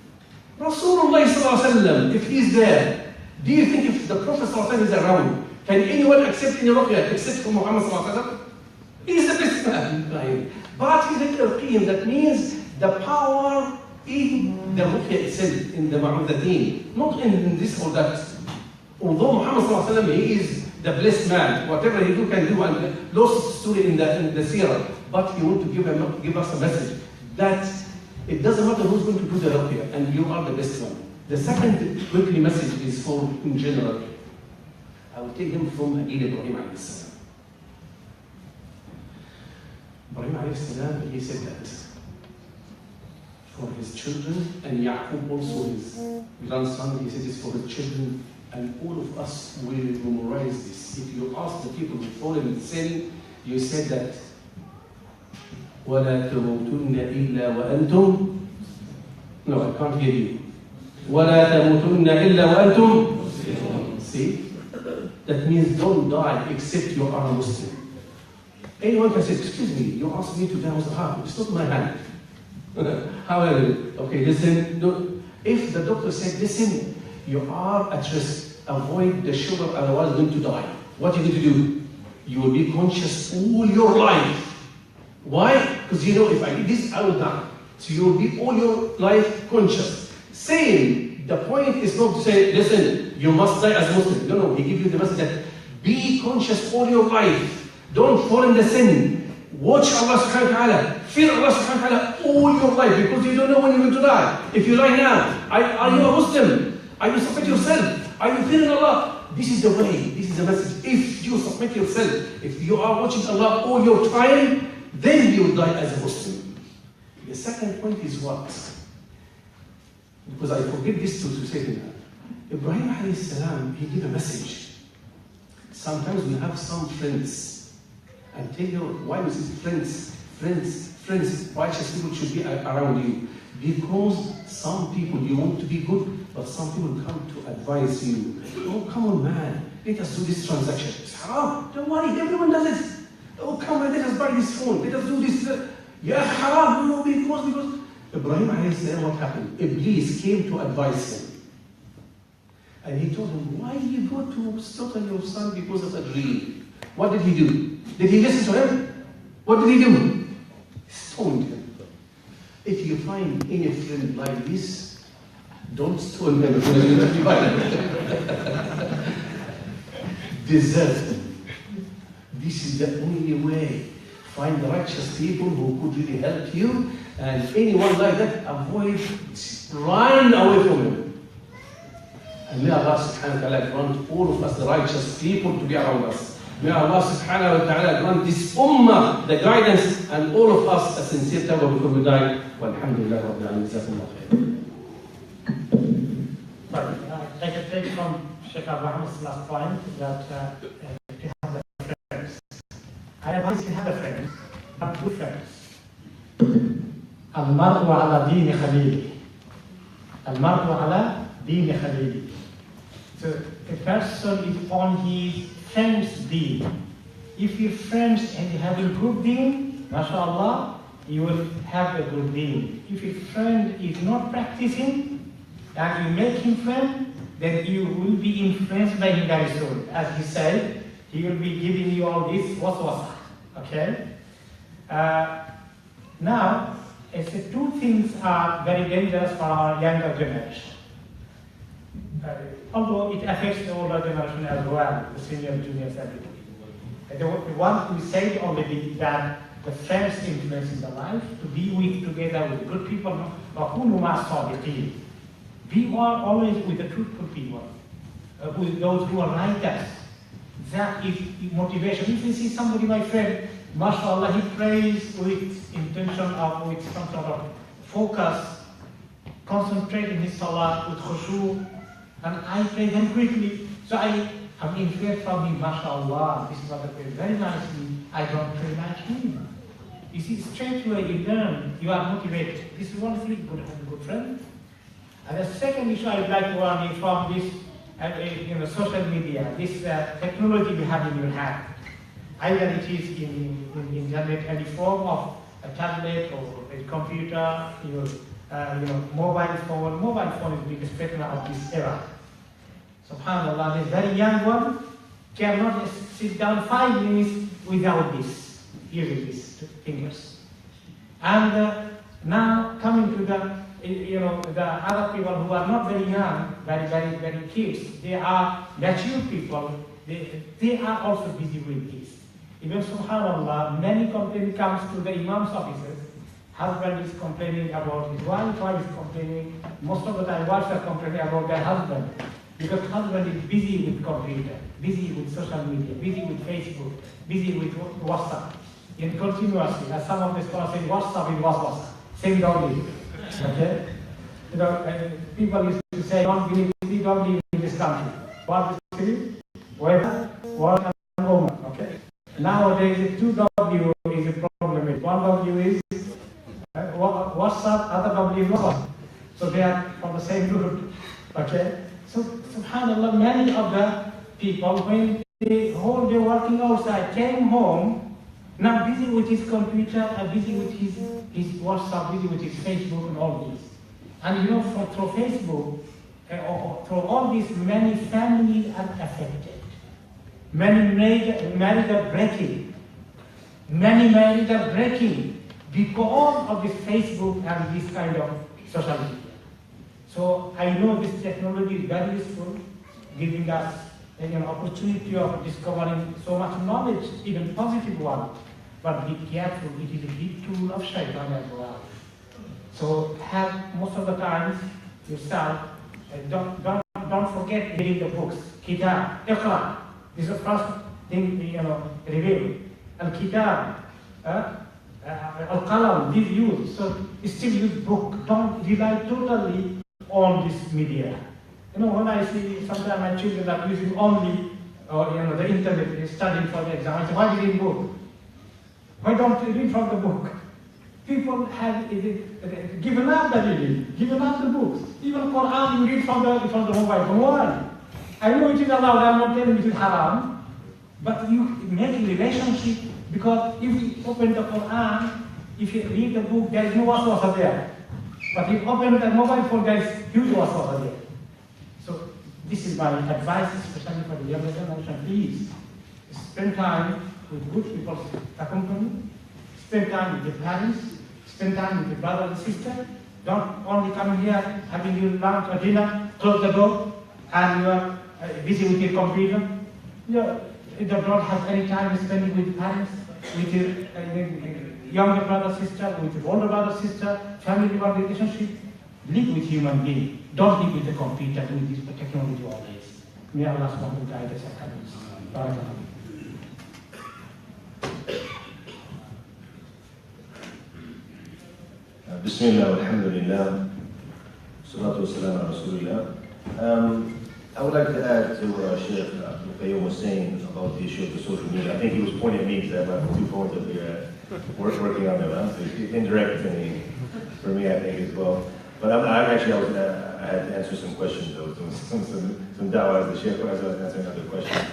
Rasulullah sallallahu alaihi wasallam, if he's there, do you think if the Prophet sallallahu alaihi wasallam is around, can anyone accept any ruqyah except for Muhammad sallallahu alaihi wasallam? He's the best man. But he did irqih, that means the power in the ruqyah itself, in the ma'udhateen, not in this or that. Although Muhammad sallallahu alaihi wasallam, he is the blessed man, whatever he do can do, and lost story in the seerah. But he want to give us a message that it doesn't matter who's going to do the ruqyah, and you are the best one. The second quickly message is for in general. I will take them from Agil Ibrahim alayhi salam. Ibrahim alayhi salam, he said that for his children, and Yaqub also his grandson, he said this for his children, and all of us will memorize this. If you ask the people who fall in sin, you said that وَلَا تَمُوتُنَّ إِلَّا وَأَنْتُمْ. No, I can't hear you. وَلَا تَمُوتُنَّ إِلَّا وَأَنْتُمْ. See? That means don't die except you are a Muslim. Anyone can say, excuse me, you asked me to die with the heart. It's not my hand. However, okay, listen. If the doctor said, listen, you are at risk, avoid the sugar, otherwise you're going to die. What are you going to do? You will be conscious all your life. Why? Because you know, if I did this, I will die. So you will be all your life conscious. Same, the point is not to say, listen, you must die as a Muslim. No, he gives you the message that Be conscious all your life. Don't fall in the sin. Watch Allah subhanahu wa ta'ala. Fear Allah subhanahu wa ta'ala all your life, because you don't know when you're going to die. If you die now, are you a Muslim? Are you submit yourself? Are you fearing Allah? This is the way, this is the message. If you submit yourself, if you are watching Allah all your time, then you will die as a Muslim. The second point is what? Because I forget this to say to Ibrahim alayhi salam, he gave a message. Sometimes we have some friends, and tell you why we say friends, righteous people should be around you. Because some people, you want to be good, but some people come to advise you. Oh, come on, man, let us do this transaction. It's haram. Don't worry, everyone does it. Oh, come on, let us buy this phone. Let us do this. Yeah, haram. No, because Ibrahim alayhi salam, what happened? Iblis came to advise him. And he told him, why you go to slaughter your son because of a dream? What did he do? Did he listen to him? What did he do? He stoned him. If you find any friend like this, don't stone them. Desert them. This is the only way. Find righteous people who could really help you, and anyone like that, avoid, run away from him. And may Allah subhanahu wa ta'ala grant all of us, the righteous people, to be around us. May Allah subhanahu wa ta'ala grant this ummah the guidance, and all of us a sincere tawbah before we die. Walhamdulillah Rabbil Alamin. Jazakumullah khair. I can take from Sheikh Abraham's last point that if you have the friends, I advise you have the friends, but good friends. Al-mar'u ala dini khalili. Al-mar'u ala dini khalili. So a person is on his friend's deen. If your friends and you have a good deen, mashallah, you will have a good deen. If your friend is not practicing and you make him friend, then you will be influenced by him very soon. As he said, he will be giving you all this waswasa. Okay? Now, two things are very dangerous for our younger generation. Although it affects the older generation as well, the senior, juniors, everybody. The one who said already that the friends influence in the life, to be together with good people, we are always with the truthful people, with those who are like us. That is motivation. If you see somebody, my friend, mashallah, he prays with intention of, with some sort of focus, concentrating his salah with khushu, and I pray very quickly. So I'm influenced from him, mashallah, this is what I pray very nicely. I don't pray like him. You see, straight away you learn, you are motivated. This is one thing, good friend. And the second issue I'd like to warn you from this social media, this technology we have in your hand. Either it is in internet, any form of a tablet or a computer, mobile phone. Mobile phone is the biggest threat of this era. Subhanallah, this very young one cannot sit down 5 minutes without this, using these fingers. And now coming to the other people who are not very young, very kids, they are mature people, they are also busy with this. Even subhanallah, many complaints comes to the imam's offices. Husband is complaining about his wife is complaining. Most of the time, wives are complaining about their husband. Because husband is busy with computer, busy with social media, busy with Facebook, busy with WhatsApp. And continuously, as some of the scholars say, WhatsApp is WhatsApp. Same doggy. Okay? People used to say, don't believe in this country. What is it? Weather, work, and woman. Okay? Nowadays, 2W is a problem. 1W is WhatsApp, other W is WhatsApp. So they are from the same group. Okay? So, subhanAllah, many of the people, when the whole day working outside, came home, now busy with his computer, busy with his WhatsApp, busy with his Facebook and all this. And through Facebook, through all this, many families are affected. Many marriages are breaking. Many marriages are breaking because of this Facebook and this kind of social media. So I know this technology is very useful, giving us opportunity of discovering so much knowledge, even positive one. But be careful, it is a big tool of shaitan as well. So have most of the times yourself, don't forget reading the books. Kitab, Iqra. This is the first thing, review. Al-Kitab, Al-Qalam, these use. So still use book. Don't rely totally on this media. When I see sometimes my children are using only the internet, studying for the exam, I say, why do you read book? Why don't you read from the book? People have given up the reading, given up the books. Even Quran you read from the mobile. Why? I know it is allowed, I'm not telling it is haram, but you make a relationship, because if you open the Quran, if you read the book, there is no waswasa there. But if you open the mobile phone, there is huge waswasa there. So this is my advice, especially for the younger generation. Please spend time with good people's company, spend time with your parents, spend time with your brother and sister. Don't only come here having your lunch or dinner, close the door, and you are busy with your computer. You don't have any time spending with parents, with your younger brother, sister, with your older brother, sister, family or relationship. Live with human being. Don't live with the computer, with this technology always. May Allah subhanahu wa ta'ala guide us. Bismillah, alhamdulillah, salatu wassalam ala rasulillah. I would like to add to what Sheikh Abdul Qayyum was saying about the issue of the social media. I think he was pointing at me because I have my 2 phones up here working on them. So it's indirect for me, I think, as well. But I had to answer some questions, though, some da'wah as the Sheikh was answering other questions.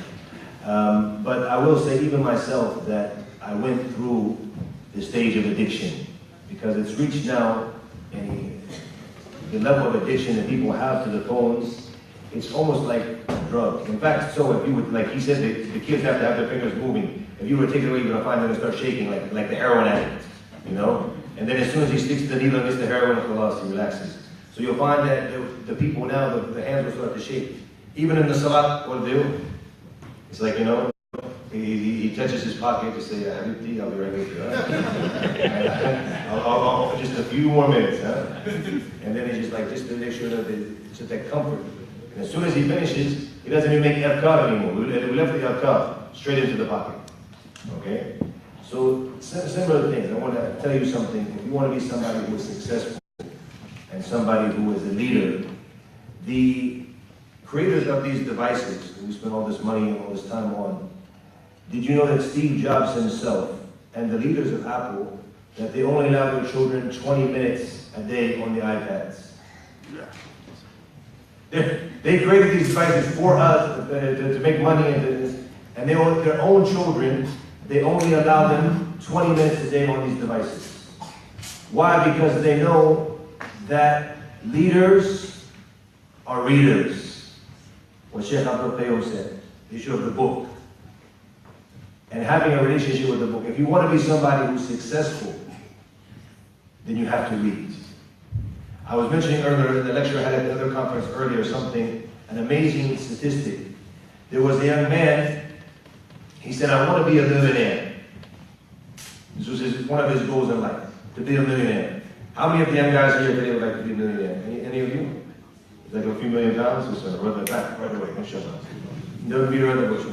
But I will say, even myself, that I went through the stage of addiction, because it's reached now, the level of addiction that people have to the phones, it's almost like a drug. In fact, so if you would, like he said, the kids have to have their fingers moving. If you were to take it away, you're going to find them to start shaking like the heroin addict, And then as soon as he sticks the needle and gets the heroin, he relaxes. So you'll find that the people now, the hands will start to shake. Even in the salat, what do? It's like, he touches his pocket to say, Habibti, I'll be right with you. I'll just a few more minutes. And then he's just to make sure that it's just that comfort. And as soon as he finishes, he doesn't even make adhkar anymore. We left the adhkar straight into the pocket. Okay? So, similar things. I want to tell you something. If you want to be somebody who is successful and somebody who is a leader, the creators of these devices, who we spend all this money and all this time on, did you know that Steve Jobs himself and the leaders of Apple, that they only allow their children 20 minutes a day on the iPads? They created these devices for us to make money, and their own children, they only allow them 20 minutes a day on these devices. Why? Because they know that leaders are readers. What Sheikh Abdul Qayyum said, the issue of the book. And having a relationship with the book. If you want to be somebody who's successful, then you have to read. I was mentioning earlier in the lecture I had at the other conference earlier an amazing statistic. There was a young man, he said, I want to be a millionaire. This was one of his goals in life, to be a millionaire. How many of the young guys here today would like to be a millionaire? Any of you? Like a few $1 million? Right away, inshallah. Don't be around the bush,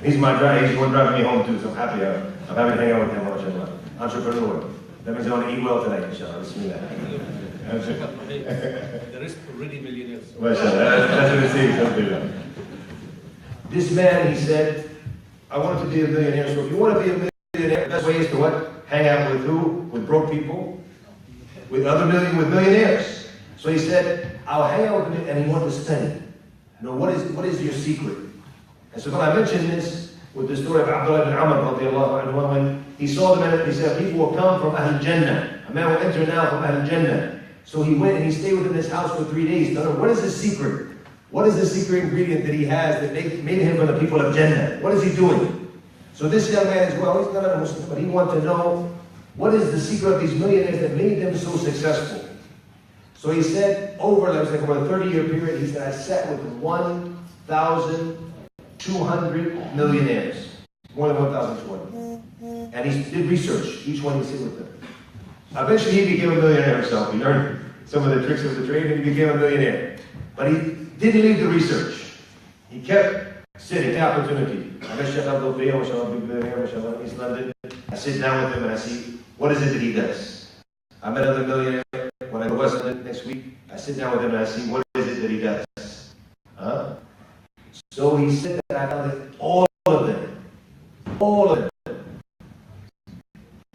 he's my driver, he's the one driving me home too, so I'm happy to hang out with him, mashallah. Entrepreneur. That means I want to eat well tonight, inshallah. Bismillah. The rest already millionaires. Mashallah, that's what it says. This man, he said, I want to be a millionaire. So if you want to be a millionaire, the best way is to what? Hang out with who? With broke people? With millionaires. So he said, I'll hang out with him, and he wanted to study. What is your secret? And so when I mentioned this with the story of Abdullah ibn Amr radiallahu anhu, when he saw the man, he said, people will come from Ahl Jannah. A man will enter now from Ahl Jannah. So he went and he stayed within his house for 3 days. What is his secret? What is the secret ingredient that he has that made him from the people of Jannah? What is he doing? So this young man as well, he's not a Muslim, but he wanted to know what is the secret of these millionaires that made them so successful. So he said, over a 30-year period, he said, I sat with 1,000 200 millionaires, more than 1,200. And he did research, each one he sit with them. Eventually he became a millionaire himself. He learned some of the tricks of the trade and he became a millionaire. But he didn't leave the research. He kept sitting, opportunity. I met Sheikh Abdul Bayy, mashallah, big millionaire, mashallah, in East London. I sit down with him and I see, what is it that he does? I met another millionaire when I go to West London next week. I sit down with him and I see, what is it that he does? So he said that I found that all of them,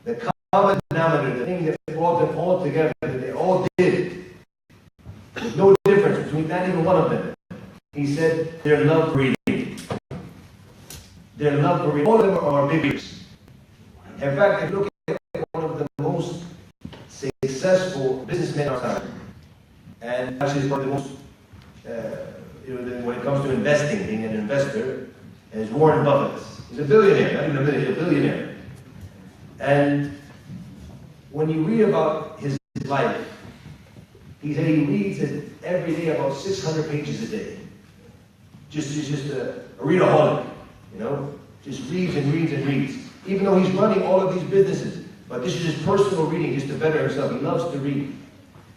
the common denominator, the thing that brought them all together, that they all did, there's no difference between not even one of them. He said their love for reading. Their love for reading. All of them are biggies. In fact, if you look at one of the most successful businessmen of our time, and actually is one of the most, when it comes to investing, being an investor, is Warren Buffett. He's a billionaire, not even a millionaire, a billionaire. And when you read about his life, he said he reads it every day about 600 pages a day. Just a readaholic, you know? Just reads and reads and reads. Even though he's running all of these businesses, but this is his personal reading, just to better himself. He loves to read.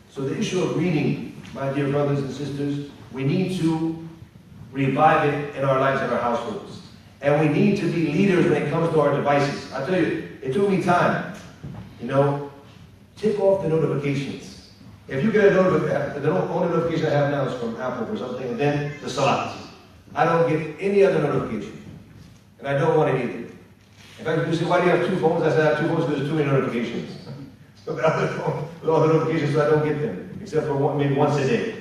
So the issue of reading, my dear brothers and sisters, we need to revive it in our lives and our households. And we need to be leaders when it comes to our devices. I tell you, it took me time. You know, take off the notifications. If you get a notification, the only notification I have now is from Apple or something, and then the Salat. I don't get any other notification. And I don't want it either. In fact, you say, why do you have two phones? I said, I have two phones because there's too many notifications. So the other phone, with all the notifications, so I don't get them, except for maybe once a day.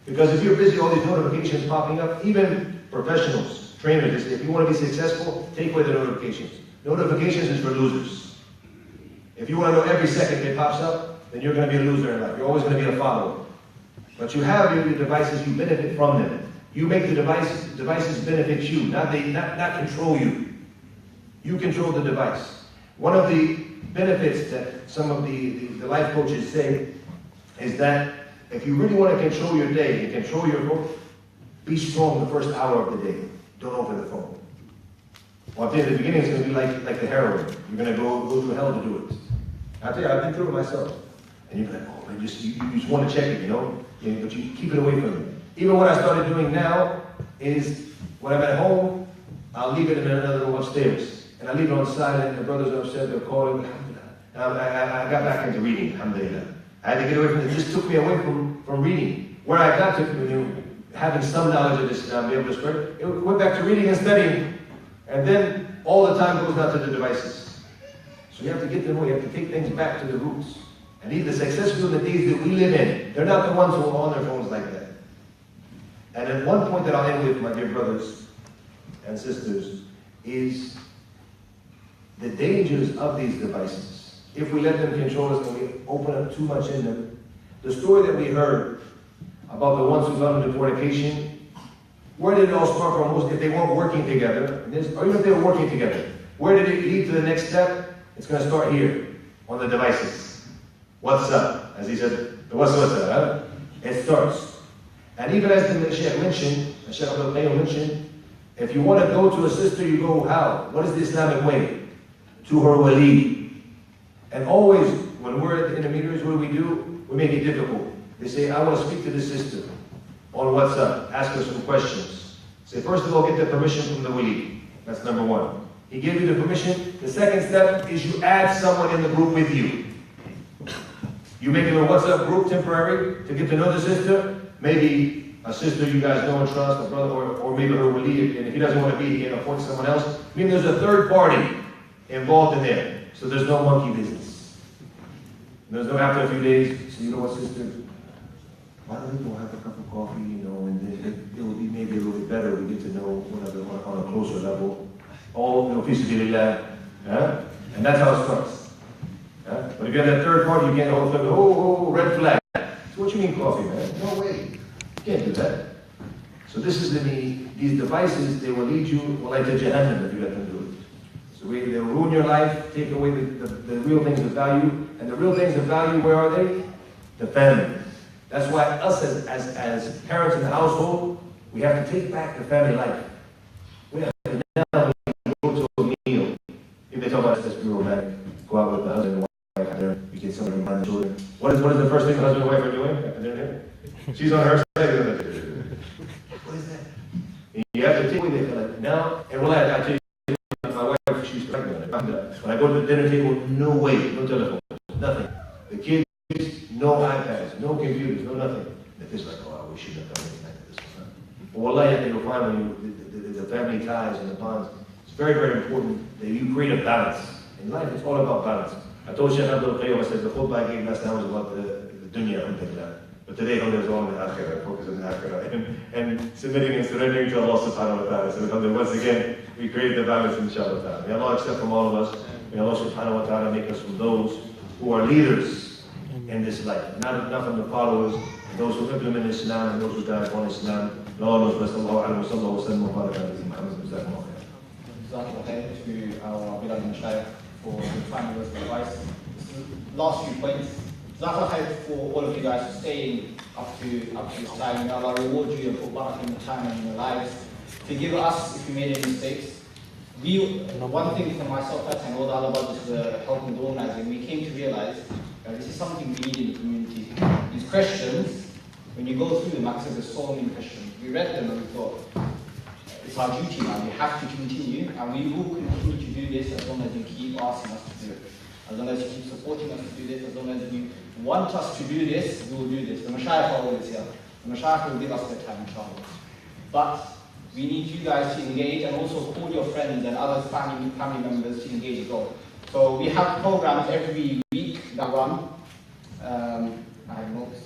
Because if you're busy, all these notifications popping up, even professionals, trainers, they say, if you want to be successful, take away the notifications. Notifications is for losers. If you want to know every second it pops up, then you're going to be a loser in life. You're always going to be a follower. But you have your devices, you benefit from them. You make the devices benefit you, not control you. You control the device. One of the benefits that some of the life coaches say is that if you really want to control your day and control your phone, be strong the first hour of the day. Don't open the phone. Well, at the beginning, it's going to be like the heroin. You're going to go through hell to do it. I tell you, I've been through it myself. And you're like, oh, you just want to check it, you know? But you keep it away from you. Even what I started doing now is when I'm at home, I'll leave it in another room upstairs. And I leave it on silent, and the brothers are upset, they're calling, I got back into reading, alhamdulillah. I had to get away from it. It just took me away from reading. Where I got to, having some knowledge of this now, be able to spread it went back to reading and studying. And then all the time goes down to the devices. So you have to get them away, you have to take things back to the roots. And the successful in the days that we live in, they're not the ones who are on their phones like that. And at one point that I'll end with, my dear brothers and sisters, is the dangers of these devices. If we let them control us and we open up too much in them. The story that we heard about the ones who got into fornication, where did it all start from? If they weren't working together, or even if they were working together, where did it lead to the next step? It's going to start here, on the devices. What's up? As he said, what's up, huh? It starts. And even as the Sheikh mentioned, Sheikh Abdul Bayy mentioned, if you want to go to a sister, you go how? What is the Islamic way? To her wali. And always, when we're at the intermediaries, what do? We make it difficult. They say, I want to speak to this sister on WhatsApp. Ask her some questions. Say, first of all, get the permission from the wali. That's number one. He gave you the permission. The second step is you add someone in the group with you. You make it a WhatsApp group temporary to get to know the sister. Maybe a sister you guys know and trust, a brother, or maybe her wali. And if he doesn't want to be, he can appoint someone else. Meaning there's a third party involved in there. So there's no monkey business. There's no after a few days, so you know what, sister? Why don't we go have a cup of coffee, you know, and then it will be maybe a little bit better. We get to know one another on a closer level. All, you know, peace be lillah. And that's how it starts. But if you have that third party, you can't hold up, oh, red flag. So what you mean coffee, man? No way. You can't do that. So this is these devices, they will lead you like to Jahannam if you let them do it. So they'll ruin your life, take away the real things of value. And the real things of value, where are they? The family. That's why us as parents in the household, we have to take back the family life. Now, when you go to a meal, if they talk about this romantic, go out with the husband and wife out there, you get something behind the children. What is the first thing the husband and wife are doing after dinner? She's on her side. What is that? And you have to take away that, like, now, and well, I tell you, my wife, she's pregnant. When I go to the dinner table, no way, no telephone, nothing. The kids, no iPads, no computers, no nothing. It's like, oh, we shouldn't have done anything like this. But wallahi, you'll find when you, the family ties and the bonds, it's very, very important that you create a balance. In life, it's all about balance. I told Sheikh Abdul Qayyum, I said, the khutbah I gave last time was about the dunya, alhamdulillah. But today, is all in the akhirah, focus on the akhirah, and submitting and surrendering to Allah subhanahu wa ta'ala. So once again, we create the balance, inshallah. May Allah accept from all of us. May Allah subhanahu wa ta'ala make us from those who are leaders in this life, not from the followers, those who implement Islam and those who die upon Islam. May Allah knows best. Allahu alam wa sallallahu wa sallam wa baraka ala Muhammad. Jazakallah khair to our beloved Mashayikh for the final words of advice. Last few points. Jazakallah khair for all of you guys for staying up to this time. May Allah reward you and put barakah in the time and in your lives. Forgive us if we made any mistakes. One thing for myself and all the other brothers who are helping the organizing, we came to realize that this is something we need in the community. These questions, when you go through them, like I said, there's so many questions. We read them and we thought, it's our duty now, we have to continue, and we will continue to do this as long as you keep asking us to do it. As long as you keep supporting us to do this, as long as you want us to do this, we will do this. The Mashayikh are always here. The Mashayikh will give us their time, inshallah. But we need you guys to engage, and also call your friends and other family members to engage as well. So we have programs every week that run. I have notes.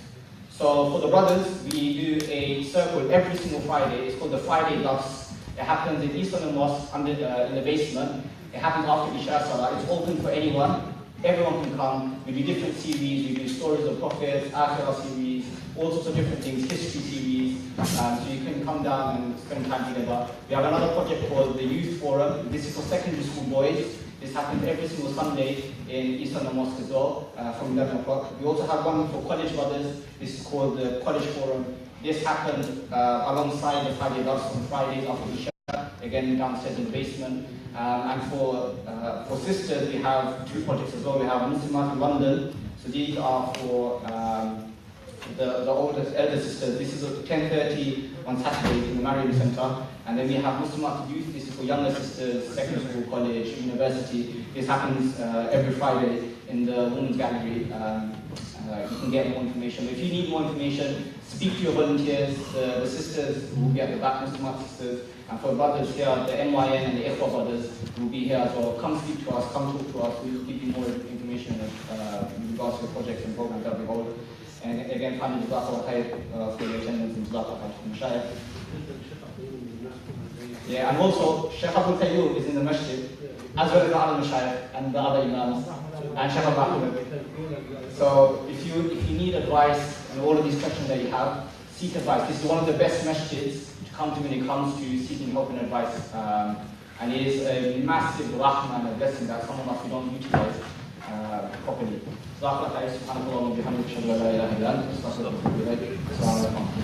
So for the brothers, we do a circle every single Friday. It's called the Friday Dust. It happens in East London Mosque in the basement. It happens after Isha Salah. It's open for anyone. Everyone can come. We do different series. We do stories of prophets, Akhirah series, all sorts of different things, history series. So you can come down and spend time together. We have another project called the Youth Forum. This is for secondary school boys. This happens every single Sunday in East London Mosque as well, from 11 o'clock. We also have one for college brothers. This is called the College Forum. This happens alongside the Friday Dars on Fridays after Isha, again downstairs in the basement. And for sisters, we have two projects as well. We have Muslimat in London. So these are for the oldest, elder sisters. This is at 10:30 on Saturdays in the Mariam Centre. And then we have Muslimat Youth. This is for younger sisters, secondary school, college, university. This happens every Friday in the Women's Gallery. You can get more information. But if you need more information, speak to your volunteers. The sisters will be at the back, Muslimat sisters. And for brothers here, the NYN and the Ikhwa brothers will be here as well. Come speak to us, come talk to us. We'll give you more information in regards to the projects and programs that we hold. And again, finally, Jazakallah khair for your attendance and Jazakallah khair for the Mashayikh. Yeah, and also, Sheikh Abdul Qayyum is in the masjid, as well as the other Mashayikh and the other Imams, and Sheikh Abdul Ahmed. So, if you need advice on all of these questions that you have, seek advice. This is one of the best masjids to come to when it comes to seeking help and advice. And it is a massive rahmah and a blessing that some of us we don't utilize properly. Jazakallah khair, subhanallah wa bihamdihi, ashhadu an la ilaha illa anta, astaghfiruka wa atubu ilayk. Assalamu alaikum.